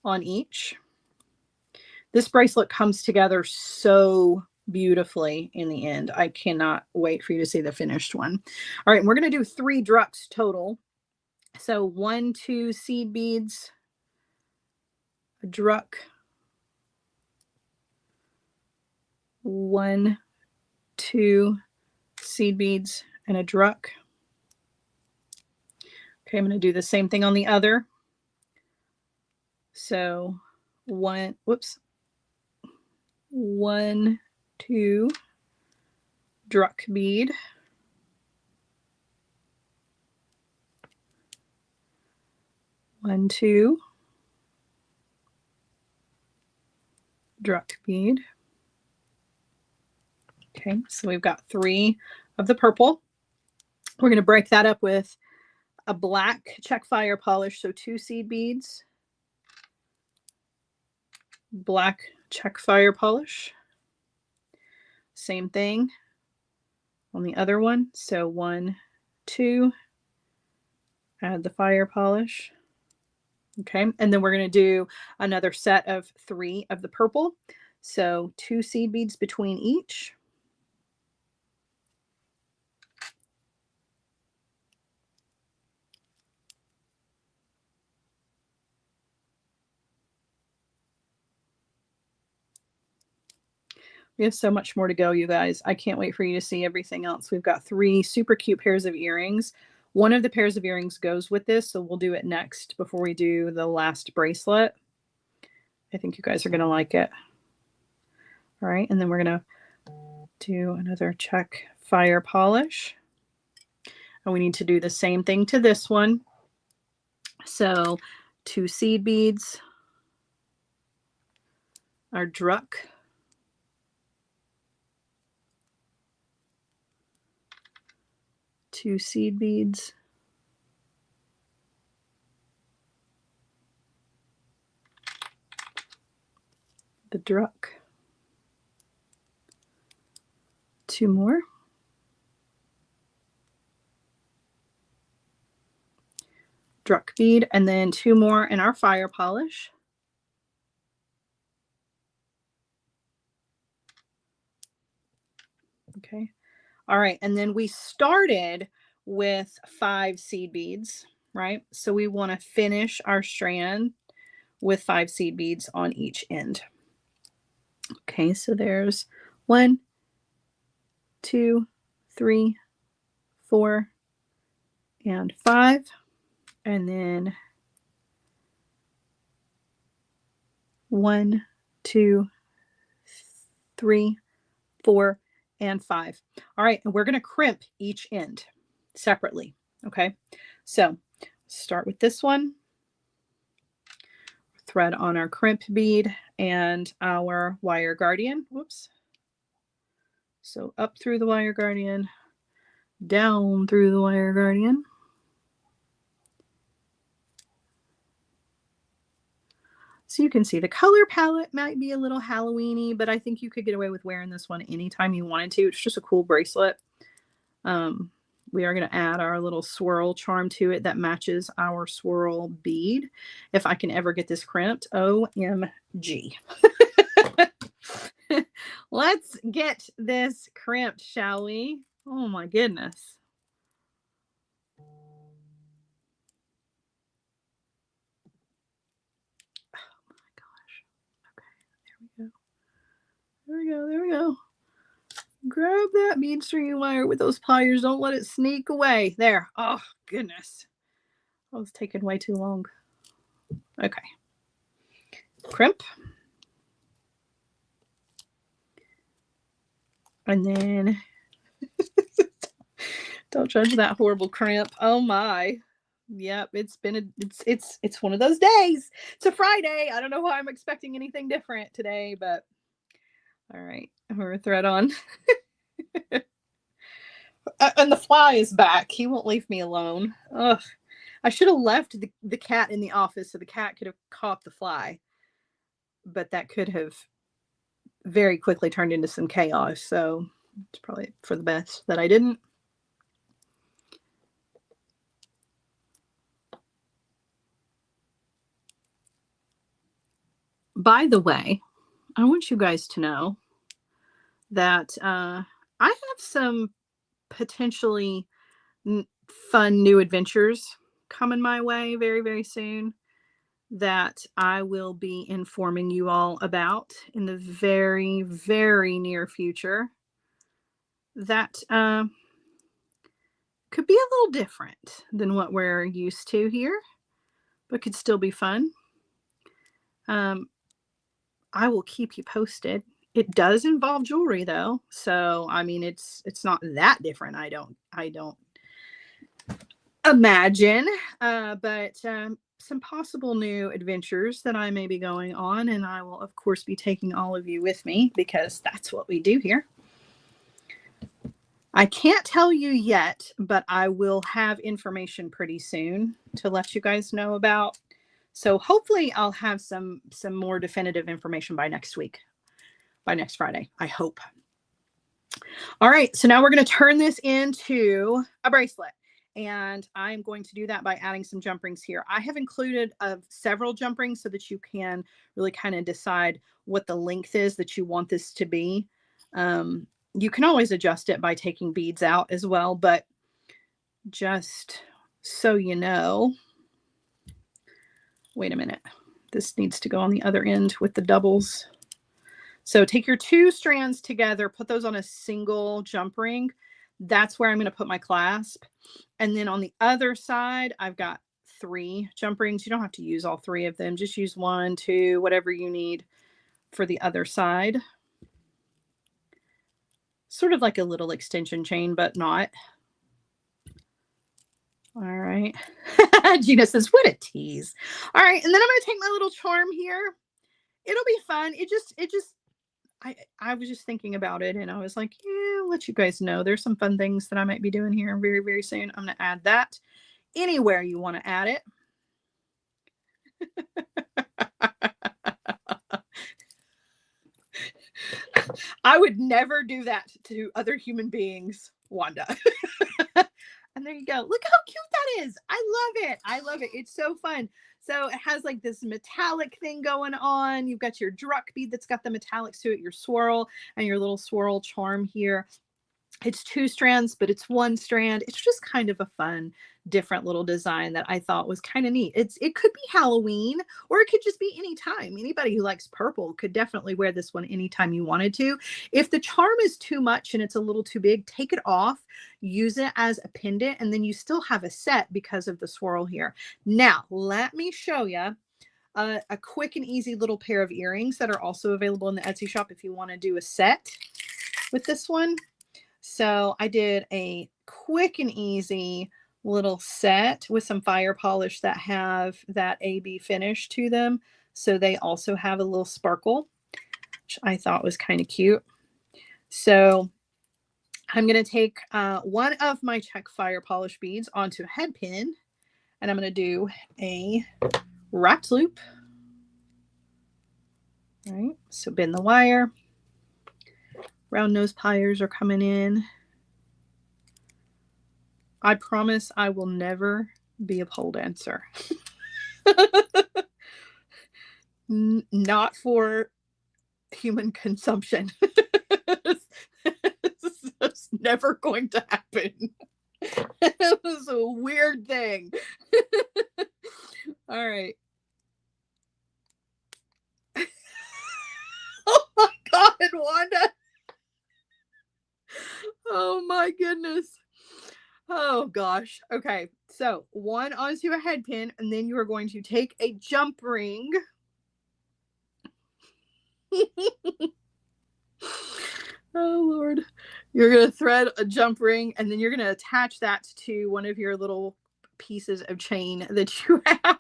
on each. This bracelet comes together so beautifully in the end. I cannot wait for you to see the finished one. All right, we're going to do 3 drucks total. So 1, 2 seed beads, a druck, 1, 2 seed beads, and a druck. Okay, I'm going to do the same thing on the other. So 1, 2 druck bead, 1, 2 druck bead. Okay, so we've got 3 of the purple. We're going to break that up with a black check fire polish, so 2 seed beads, black check fire polish. Same thing on the other one. So 1, 2, add the fire polish. Okay, and then we're going to do another set of 3 of the purple. So 2 seed beads between each. We have so much more to go, you guys. I can't wait for you to see everything else. We've got 3 super cute pairs of earrings. One of the pairs of earrings goes with this, so we'll do it next before we do the last bracelet. I think you guys are going to like it. All right, and then we're going to do another check fire polish. And we need to do the same thing to this one. So 2 seed beads, our druck, 2 seed beads, the druck, 2 more, druck bead, and then 2 more in our fire polish. Okay. All right, and then we started with 5 seed beads, right? So we want to finish our strand with 5 seed beads on each end. Okay, so there's 1, 2, 3, 4, and 5. And then 1, 2, 3, 4, and 5. All right, and we're going to crimp each end separately. Okay, so start with this one. Thread on our crimp bead and our wire guardian. Whoops, So up through the wire guardian, down through the wire guardian. So you can see the color palette might be a little Halloween-y, but I think you could get away with wearing this one anytime you wanted to. It's just a cool bracelet. We are going to add our little swirl charm to it that matches our swirl bead. If I can ever get this crimped, OMG. Let's get this crimped, shall we? Oh my goodness. There we go. There we go. Grab that bead string wire with those pliers. Don't let it sneak away. There. Oh, goodness. That was taking way too long. Okay. Crimp. And then don't judge that horrible crimp. Oh my. Yep, it's one of those days. It's a Friday. I don't know why I'm expecting anything different today, but all right, we're thread on. And the fly is back. He won't leave me alone. Ugh. I should have left the cat in the office so the cat could have caught the fly. But that could have very quickly turned into some chaos. So it's probably for the best that I didn't. By the way, I want you guys to know that I have some potentially fun new adventures coming my way very, very soon that I will be informing you all about in the very, very near future. That could be a little different than what we're used to here, but could still be fun. I will keep you posted. It does involve jewelry though. So, I mean, it's not that different. I don't imagine, but some possible new adventures that I may be going on. And I will, of course, be taking all of you with me because that's what we do here. I can't tell you yet, but I will have information pretty soon to let you guys know about. So hopefully I'll have some more definitive information by next week, by next Friday, I hope. All right, so now we're going to turn this into a bracelet. And I'm going to do that by adding some jump rings here. I have included several jump rings so that you can really kind of decide what the length is that you want this to be. You can always adjust it by taking beads out as well, but just so you know, wait a minute. This needs to go on the other end with the doubles. So take your two strands together, put those on a single jump ring. That's where I'm going to put my clasp. And then on the other side, I've got 3 jump rings. You don't have to use all 3 of them. Just use 1, 2, whatever you need for the other side. Sort of like a little extension chain, but not. All right. Gina says, what a tease. All right. And then I'm going to take my little charm here. It'll be fun. I was just thinking about it and I was like, yeah, I'll let you guys know. There's some fun things that I might be doing here very, very soon. I'm going to add that anywhere you want to add it. I would never do that to other human beings, Wanda. And there you go. Look how cute that is. I love it. I love it. It's so fun. So it has like this metallic thing going on. You've got your druck bead that's got the metallics to it, your swirl, and your little swirl charm here. It's 2 strands, but it's 1 strand. It's just kind of a fun, different little design that I thought was kind of neat. It could be Halloween, or it could just be anytime. Anybody who likes purple could definitely wear this one anytime you wanted to. If the charm is too much and it's a little too big, take it off, use it as a pendant, and then you still have a set because of the swirl here. Now, let me show you a quick and easy little pair of earrings that are also available in the Etsy shop if you want to do a set with this one. So I did a quick and easy little set with some fire polish that have that AB finish to them. So they also have a little sparkle, which I thought was kind of cute. So I'm going to take one of my check fire polish beads onto a head pin, and I'm going to do a wrapped loop. All right, so bend the wire. Round nose pliers are coming in. I promise I will never be a pole dancer. Not for human consumption. It's never going to happen. It was a weird thing. All right. Oh my God, Wanda. Oh my goodness. Oh gosh. Okay. So one onto a head pin, and then you are going to take a jump ring. Oh Lord. You're going to thread a jump ring, and then you're going to attach that to one of your little pieces of chain that you have.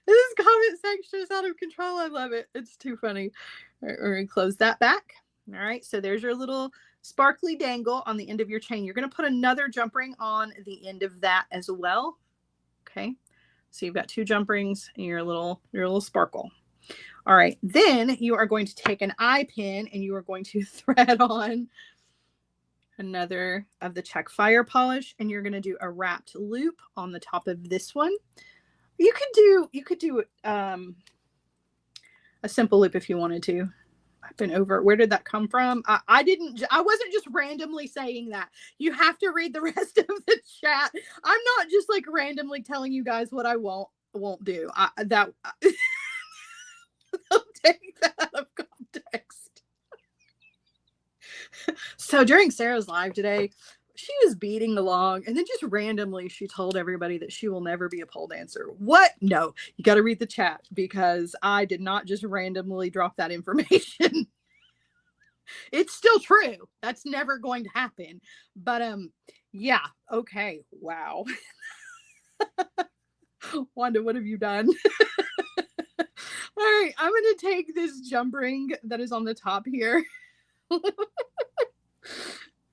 This comment section is out of control. I love it. It's too funny. All right, we're going to close that back. All right, so there's your little sparkly dangle on the end of your chain. You're going to put another jump ring on the end of that as well. Okay, so you've got two jump rings and your little sparkle. All right, then you are going to take an eye pin and you are going to thread on another of the check fire polish, and you're going to do a wrapped loop on the top of this one. You could do a simple loop if you wanted to. I've been over. Where did that come from? I wasn't just randomly saying that. You have to read the rest of the chat. I'm not just like randomly telling you guys what I won't do. Don't take that out of context. So during Sarah's live today, she was beating along, and then just randomly she told everybody that she will never be a pole dancer. What? No, you got to read the chat, because I did not just randomly drop that information. It's still true. That's never going to happen. But yeah. Okay. Wow. Wanda, what have you done? All right, I'm going to take this jump ring that is on the top here. I'm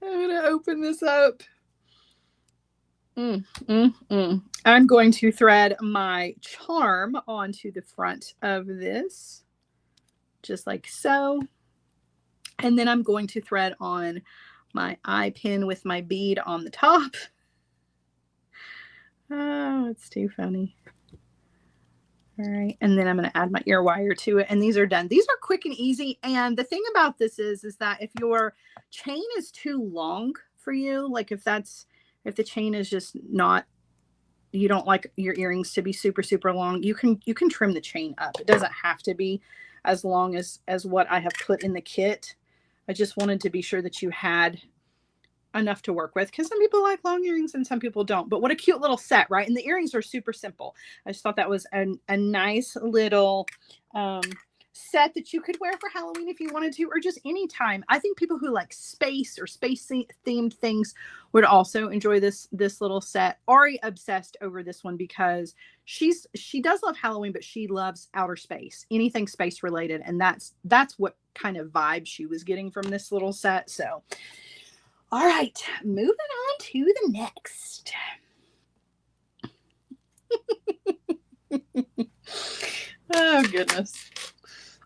going to open this up. I'm going to thread my charm onto the front of this, just like so. And then I'm going to thread on my eye pin with my bead on the top. Oh, it's too funny. All right, and then I'm going to add my ear wire to it, and these are done. These are quick and easy, and the thing about this is that if your chain is too long for you, like if the chain is just not, you don't like your earrings to be super, super long, you can trim the chain up. It doesn't have to be as long as what I have put in the kit. I just wanted to be sure that you had enough to work with, because some people like long earrings and some people don't. But what a cute little set, right? And the earrings are super simple. I just thought that was a nice little set that you could wear for Halloween if you wanted to, or just any time. I think people who like space or space themed things would also enjoy this little set. Ari obsessed over this one because she does love Halloween, but she loves outer space, anything space related, and that's what kind of vibe she was getting from this little set. So all right, moving on to the next. Oh, goodness.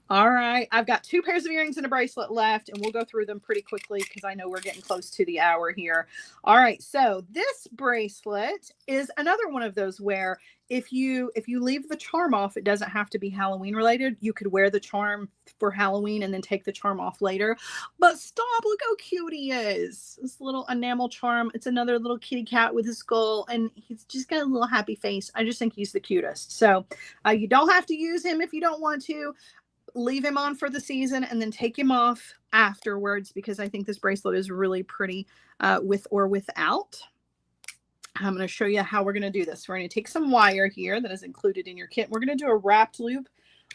All right, I've got 2 pairs of earrings and a bracelet left, and we'll go through them pretty quickly because I know we're getting close to the hour here. All right, so this bracelet is another one of those where if you leave the charm off, it doesn't have to be Halloween related. You could wear the charm for Halloween and then take the charm off later. But stop, look how cute he is. This little enamel charm. It's another little kitty cat with a skull, and he's just got a little happy face. I just think he's the cutest. So you don't have to use him if you don't want to. Leave him on for the season and then take him off afterwards, because I think this bracelet is really pretty with or without. I'm going to show you how we're going to do this. We're going to take some wire here that is included in your kit. We're going to do a wrapped loop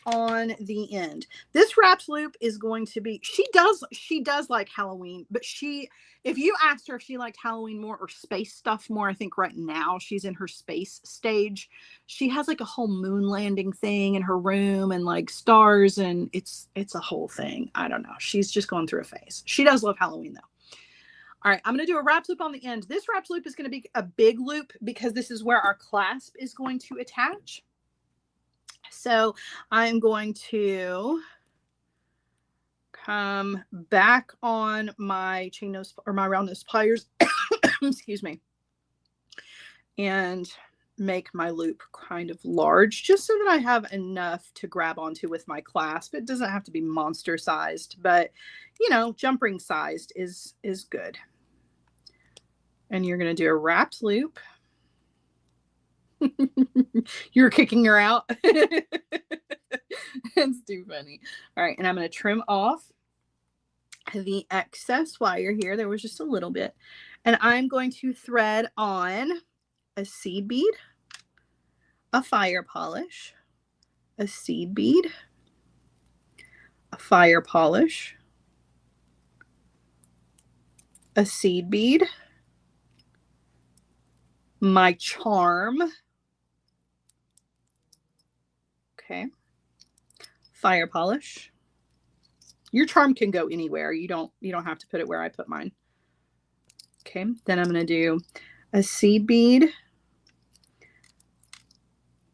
on the end. This wrapped loop is going to be, she does like Halloween, but if you asked her if she liked Halloween more or space stuff more, I think right now she's in her space stage. She has like a whole moon landing thing in her room and like stars, and it's a whole thing. I don't know. She's just going through a phase. She does love Halloween though. All right, I'm going to do a wrapped loop on the end. This wrapped loop is going to be a big loop because this is where our clasp is going to attach. So I'm going to come back on my chain nose or my round nose pliers, excuse me, and make my loop kind of large just so that I have enough to grab onto with my clasp. It doesn't have to be monster sized, but you know, jump ring sized is good. And you're going to do a wrapped loop. You're kicking her out. It's too funny. All right, and I'm going to trim off the excess wire here. There was just a little bit. And I'm going to thread on a seed bead, a fire polish, a seed bead, a fire polish, a seed bead, my charm, okay, fire polish. Your charm can go anywhere. You don't have to put it where I put mine. Okay, then I'm going to do a seed bead,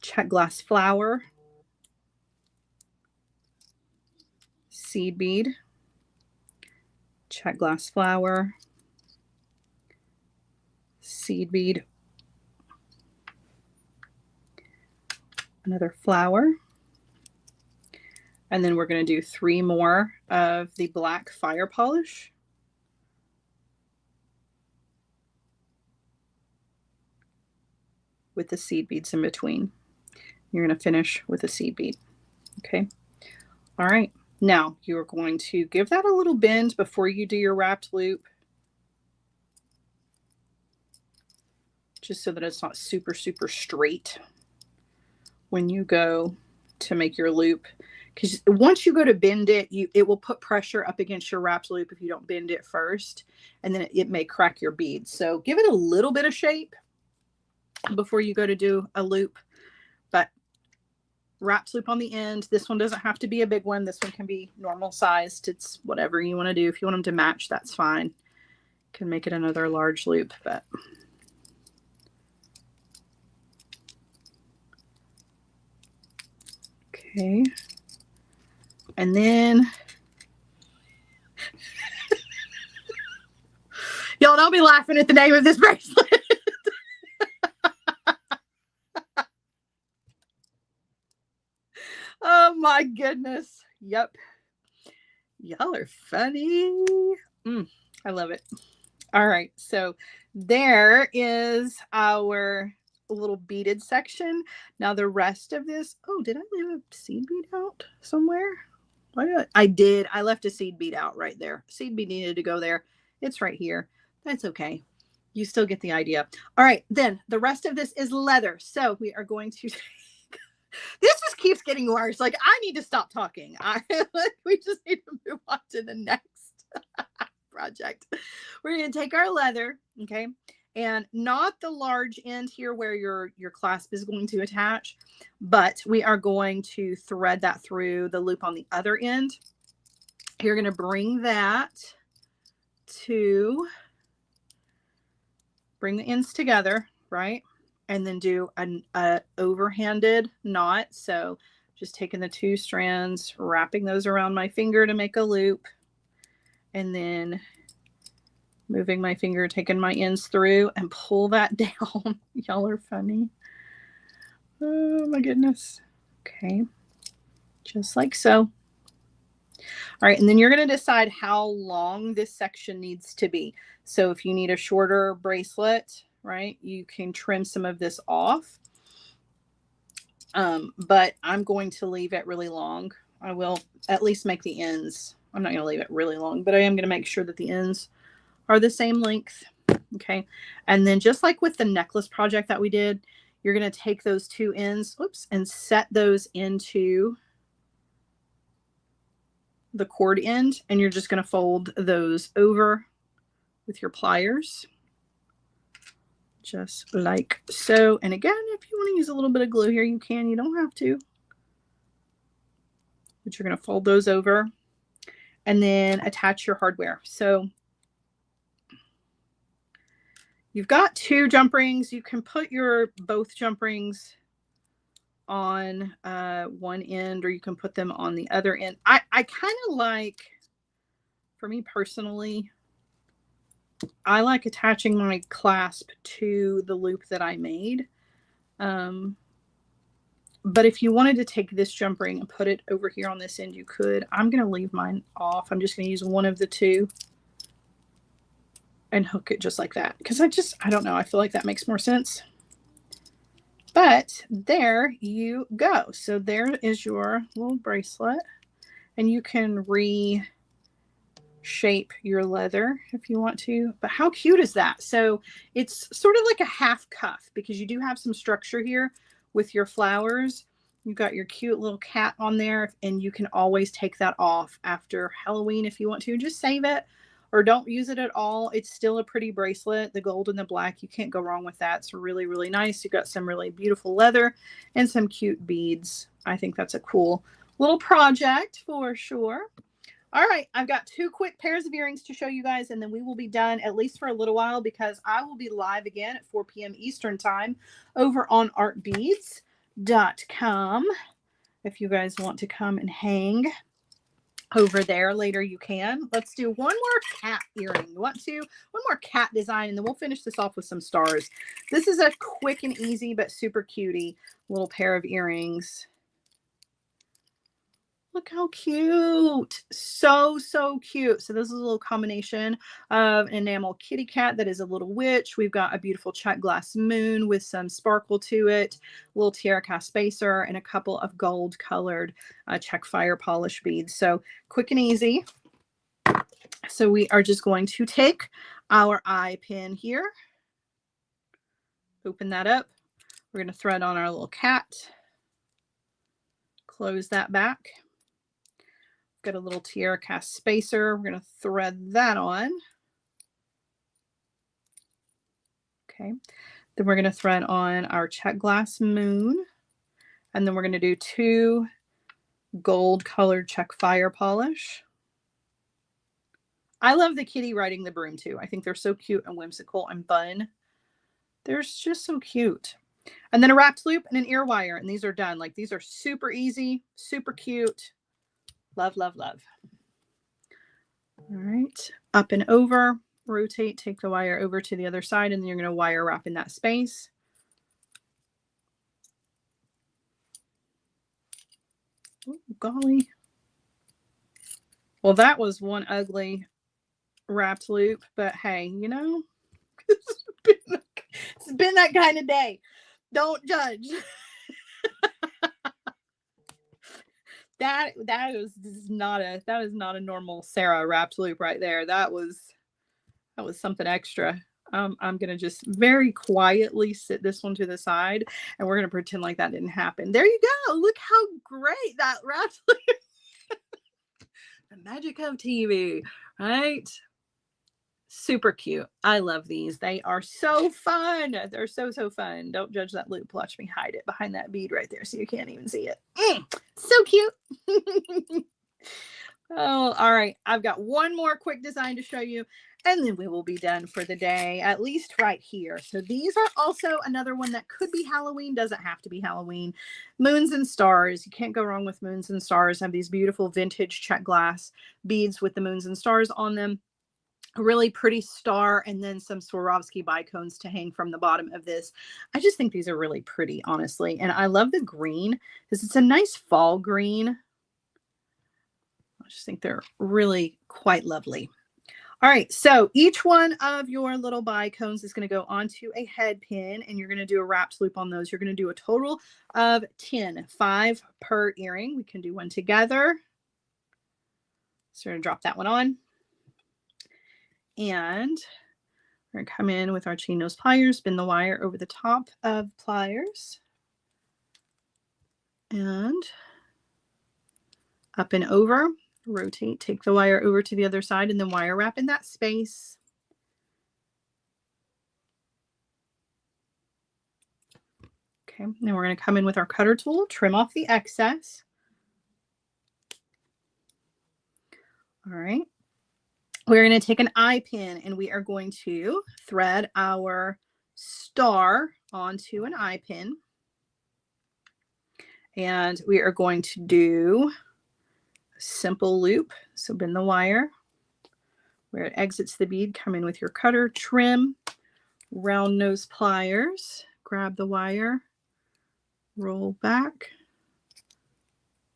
check glass flower, seed bead, check glass flower, seed bead, another flower, and then we're going to do 3 more of the black fire polish. With the seed beads in between. You're going to finish with a seed bead. Okay. All right. Now you're going to give that a little bend before you do your wrapped loop, just so that it's not super, super straight when you go to make your loop. Because once you go to bend it, it will put pressure up against your wrapped loop if you don't bend it first, and then it may crack your beads. So give it a little bit of shape before you go to do a loop. But wrapped loop on the end. This one doesn't have to be a big one. This one can be normal sized. It's whatever you want to do. If you want them to match, that's fine. Can make it another large loop, but okay. And then y'all don't be laughing at the name of this bracelet. Oh my goodness. Yep. Y'all are funny. I love it. All right. So there is our little beaded section. Now the rest of this, oh, did I leave a seed bead out somewhere? I did. I left a seed bead out right there. Seed bead needed to go there. It's right here. That's okay. You still get the idea. All right. Then the rest of this is leather. So we are going to this just keeps getting worse. Like, I need to stop talking. We just need to move on to the next project. We're going to take our leather, okay, and not the large end here where your clasp is going to attach, but we are going to thread that through the loop on the other end. You're going to bring that to bring the ends together, right? And then do an overhanded knot. So just taking the 2 strands, wrapping those around my finger to make a loop, and then moving my finger, taking my ends through and pull that down. Y'all are funny. Oh my goodness. Okay. Just like so. All right. And then you're going to decide how long this section needs to be. So if you need a shorter bracelet, right, you can trim some of this off. But I'm going to leave it really long. I will at least make the ends. I'm not going to leave it really long, but I am going to make sure that the ends are the same length. Okay. And then just like with the necklace project that we did, you're going to take those 2 ends, and set those into the cord end, and you're just going to fold those over with your pliers. Just like so. And again, if you want to use a little bit of glue here, you can. You don't have to. But you're going to fold those over and then attach your hardware. So you've got 2 jump rings. You can put your both jump rings on one end, or you can put them on the other end. I kind of like, for me personally, I like attaching my clasp to the loop that I made. But if you wanted to take this jump ring and put it over here on this end, you could. I'm going to leave mine off. I'm just going to use one of the 2 and hook it just like that. Because I don't know. I feel like that makes more sense. But there you go. So there is your little bracelet. And you can reshape your leather if you want to. But how cute is that? So it's sort of like a half cuff because you do have some structure here with your flowers. You've got your cute little cat on there, and you can always take that off after Halloween if you want to. Just save it or don't use it at all. It's still a pretty bracelet. The gold and the black, you can't go wrong with that. It's really, really nice. You've got some really beautiful leather and some cute beads. I think that's a cool little project for sure. All right, I've got 2 quick pairs of earrings to show you guys, and then we will be done at least for a little while because I will be live again at 4 p.m. Eastern time over on artbeads.com. If you guys want to come and hang over there later, you can. Let's do one more cat earring. You want to? One more cat design, and then we'll finish this off with some stars. This is a quick and easy but super cutie little pair of earrings. Look how cute. So, so cute. So this is a little combination of an enamel kitty cat that is a little witch. We've got a beautiful check glass moon with some sparkle to it, a little tiara cast spacer, and a couple of gold colored check fire polish beads. So quick and easy. So we are just going to take our eye pin here, open that up. We're going to thread on our little cat, close that back. Got a little tiara cast spacer. We're going to thread that on. Okay. Then we're going to thread on our check glass moon. And then we're going to do 2 gold colored check fire polish. I love the kitty riding the broom too. I think they're so cute and whimsical and fun. They're just so cute. And then a wrapped loop and an ear wire. And these are done. Like, these are super easy, super cute. Love, love, love. All right, up and over, rotate, take the wire over to the other side, and then you're going to wire wrap in that space. Oh, golly. Well, that was one ugly wrapped loop, but hey, you know, it's been that kind of day. Don't judge. That is not a normal Sarah wrapped loop right there. That was something extra. I'm going to just very quietly sit this one to the side, and we're going to pretend like that didn't happen. There you go. Look how great that wrapped loop. The magic of TV, right? Super cute. I love these. They are so fun. They're so, so fun. Don't judge that loop. Watch me hide it behind that bead right there so you can't even see it. So cute. Oh, all right. I've got one more quick design to show you, and then we will be done for the day, at least right here. So these are also another one that could be Halloween. Doesn't have to be Halloween. Moons and stars. You can't go wrong with moons and stars. I have these beautiful vintage check glass beads with the moons and stars on them. A really pretty star, and then some Swarovski bicones to hang from the bottom of this. I just think these are really pretty, honestly. And I love the green because it's a nice fall green. I just think they're really quite lovely. All right, so each one of your little bicones is going to go onto a head pin, and you're going to do a wrapped loop on those. You're going to do a total of 10, 5 per earring. We can do one together. So we're going to drop that one on. And we're going to come in with our chain nose pliers, spin the wire over the top of pliers, and up and over. Rotate, take the wire over to the other side, and then wire wrap in that space. Okay, then we're going to come in with our cutter tool, trim off the excess. All right. We're going to take an eye pin and we are going to thread our star onto an eye pin. And we are going to do a simple loop. So bend the wire. Where it exits the bead, come in with your cutter, trim, round nose pliers, grab the wire, roll back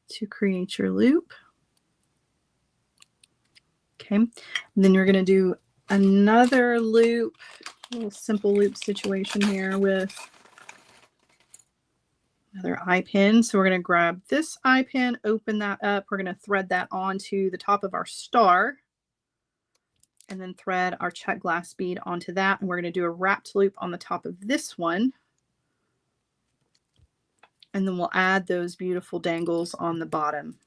to create your loop. Okay, and then you're going to do another loop, a little simple loop situation here with another eye pin. So we're going to grab this eye pin, open that up. We're going to thread that onto the top of our star and then thread our check glass bead onto that. And we're going to do a wrapped loop on the top of this one. And then we'll add those beautiful dangles on the bottom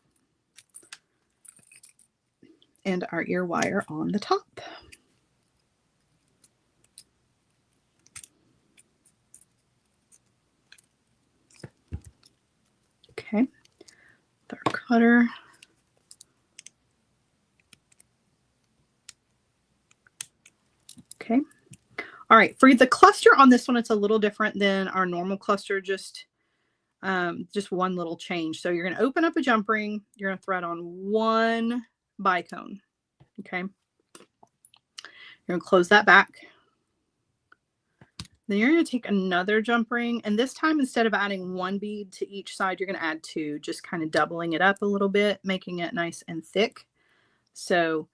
and our ear wire on the top. Okay, with our cutter. Okay. All right. For the cluster on this one, it's a little different than our normal cluster, just one little change. So you're going to open up a jump ring. You're going to thread on one bicone. Okay. You're going to close that back. Then you're going to take another jump ring. And this time, instead of adding one bead to each side, you're going to add two, just kind of doubling it up a little bit, making it nice and thick. So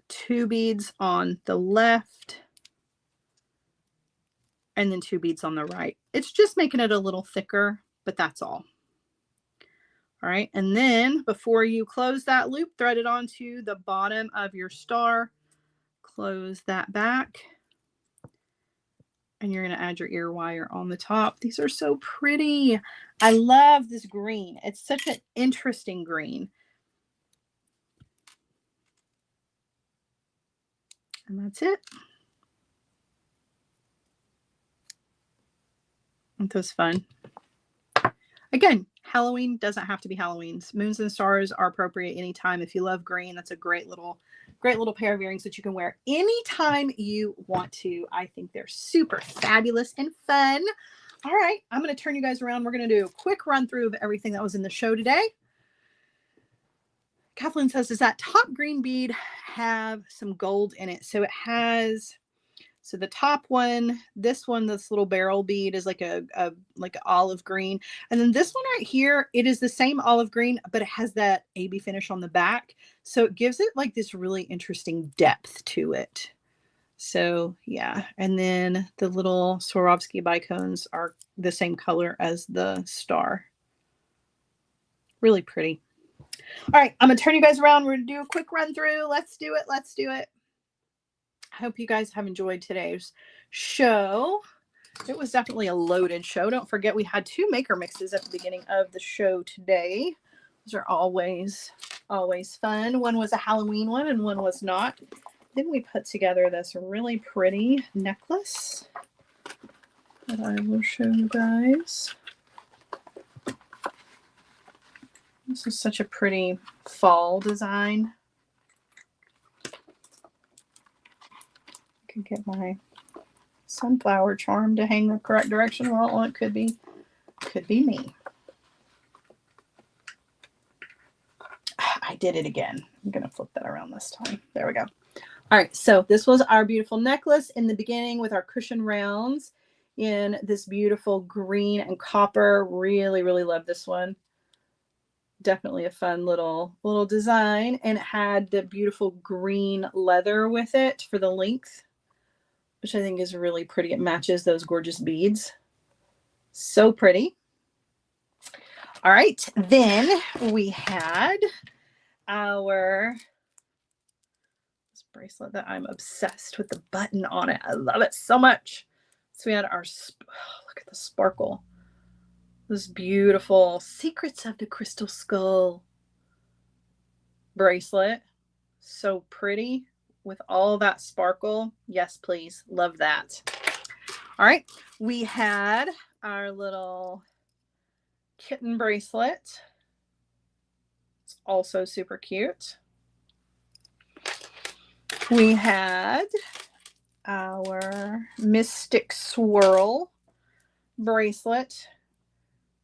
2 beads on the left and then 2 beads on the right. It's just making it a little thicker, but that's all. All right. And then before you close that loop, thread it onto the bottom of your star, close that back, and you're going to add your ear wire on the top. These are so pretty. I love this green. It's such an interesting green. And that's it. Aren't those fun? Again, Halloween doesn't have to be Halloween's. Moons and stars are appropriate anytime. If you love green, that's a great little pair of earrings that you can wear anytime you want to. I think they're super fabulous and fun. All right, I'm going to turn you guys around. We're going to do a quick run through of everything that was in the show today. Kathleen says, does that top green bead have some gold in it? So it has, so the top one, this little barrel bead is like an olive green. And then this one right here, it is the same olive green, but it has that AB finish on the back. So it gives it like this really interesting depth to it. So yeah. And then the little Swarovski bicones are the same color as the star. Really pretty. All right, I'm going to turn you guys around. We're going to do a quick run through. Let's do it. Let's do it. I hope you guys have enjoyed today's show. It was definitely a loaded show. Don't forget we had 2 maker mixes at the beginning of the show today. Those are always fun. One was a Halloween one and one was not. Then we put together this really pretty necklace that I will show you guys. This is such a pretty fall design. I can get my sunflower charm to hang the correct direction. Well, it could be me. I did it again. I'm going to flip that around this time. There we go. All right. So this was our beautiful necklace in the beginning with our cushion rounds in this beautiful green and copper. Really, really love this one. Definitely a fun little design, and it had the beautiful green leather with it for the length, which I think is really pretty. It matches those gorgeous beads. So pretty. All right. Then we had this bracelet that I'm obsessed with the button on it. I love it so much. So we had our, look at the sparkle. Those beautiful Secrets of the Crystal Skull. bracelet. So pretty with all that sparkle. Yes, please. Love that. All right. We had our little kitten bracelet. It's also super cute. We had our Mystic Swirl bracelet,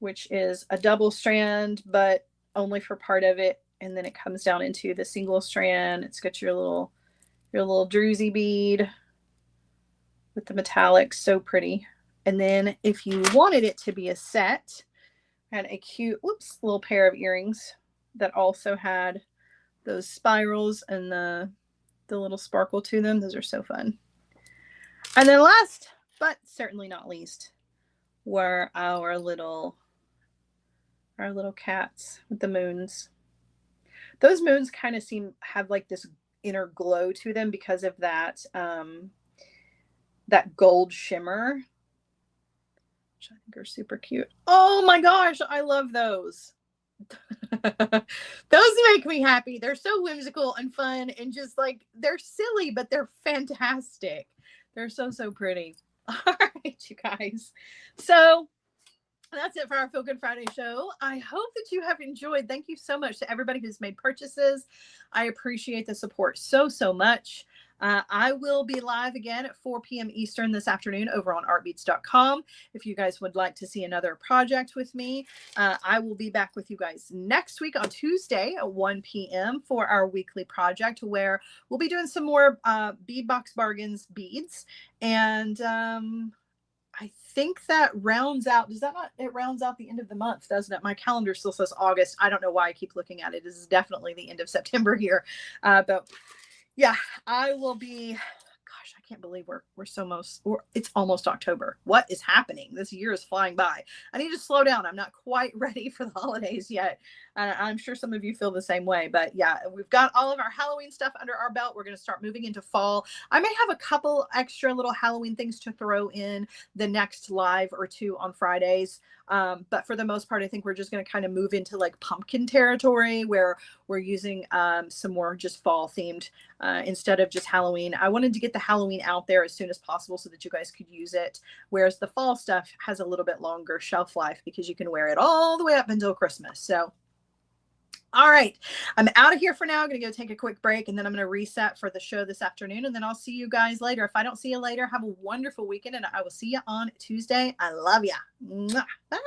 which is a double strand, but only for part of it. And then it comes down into the single strand. It's got your little druzy bead with the metallic. So pretty. And then if you wanted it to be a set, had a cute, little pair of earrings that also had those spirals and the little sparkle to them. Those are so fun. And then last, but certainly not least, were our little cats with the moons. Those moons kind of have like this inner glow to them because of that that gold shimmer, which I think are super cute. Oh my gosh, I love those. Those make me happy. They're so whimsical and fun and just like, they're silly, but they're fantastic. They're so pretty. All right, you guys. So that's it for our Feel Good Friday show. I hope that you have enjoyed. Thank you so much to everybody who's made purchases. I appreciate the support so much. I will be live again at 4 p.m. Eastern this afternoon over on artbeats.com. If you guys would like to see another project with me, I will be back with you guys next week on Tuesday at 1 p.m. for our weekly project where we'll be doing some more Bead Box Bargains beads. And I think that rounds out, it rounds out the end of the month, doesn't it? My calendar still says August. I don't know why I keep looking at it. This is definitely the end of September here. But yeah, I will be, gosh, I can't believe it's almost October. What is happening? This year is flying by. I need to slow down. I'm not quite ready for the holidays yet. I'm sure some of you feel the same way, but yeah, we've got all of our Halloween stuff under our belt. We're going to start moving into fall. I may have a couple extra little Halloween things to throw in the next live or two on Fridays. But for the most part, I think we're just going to kind of move into like pumpkin territory where we're using some more just fall themed instead of just Halloween. I wanted to get the Halloween out there as soon as possible so that you guys could use it. Whereas the fall stuff has a little bit longer shelf life because you can wear it all the way up until Christmas. So, all right, I'm out of here for now. I'm going to go take a quick break and then I'm going to reset for the show this afternoon. And then I'll see you guys later. If I don't see you later, have a wonderful weekend and I will see you on Tuesday. I love ya. Bye.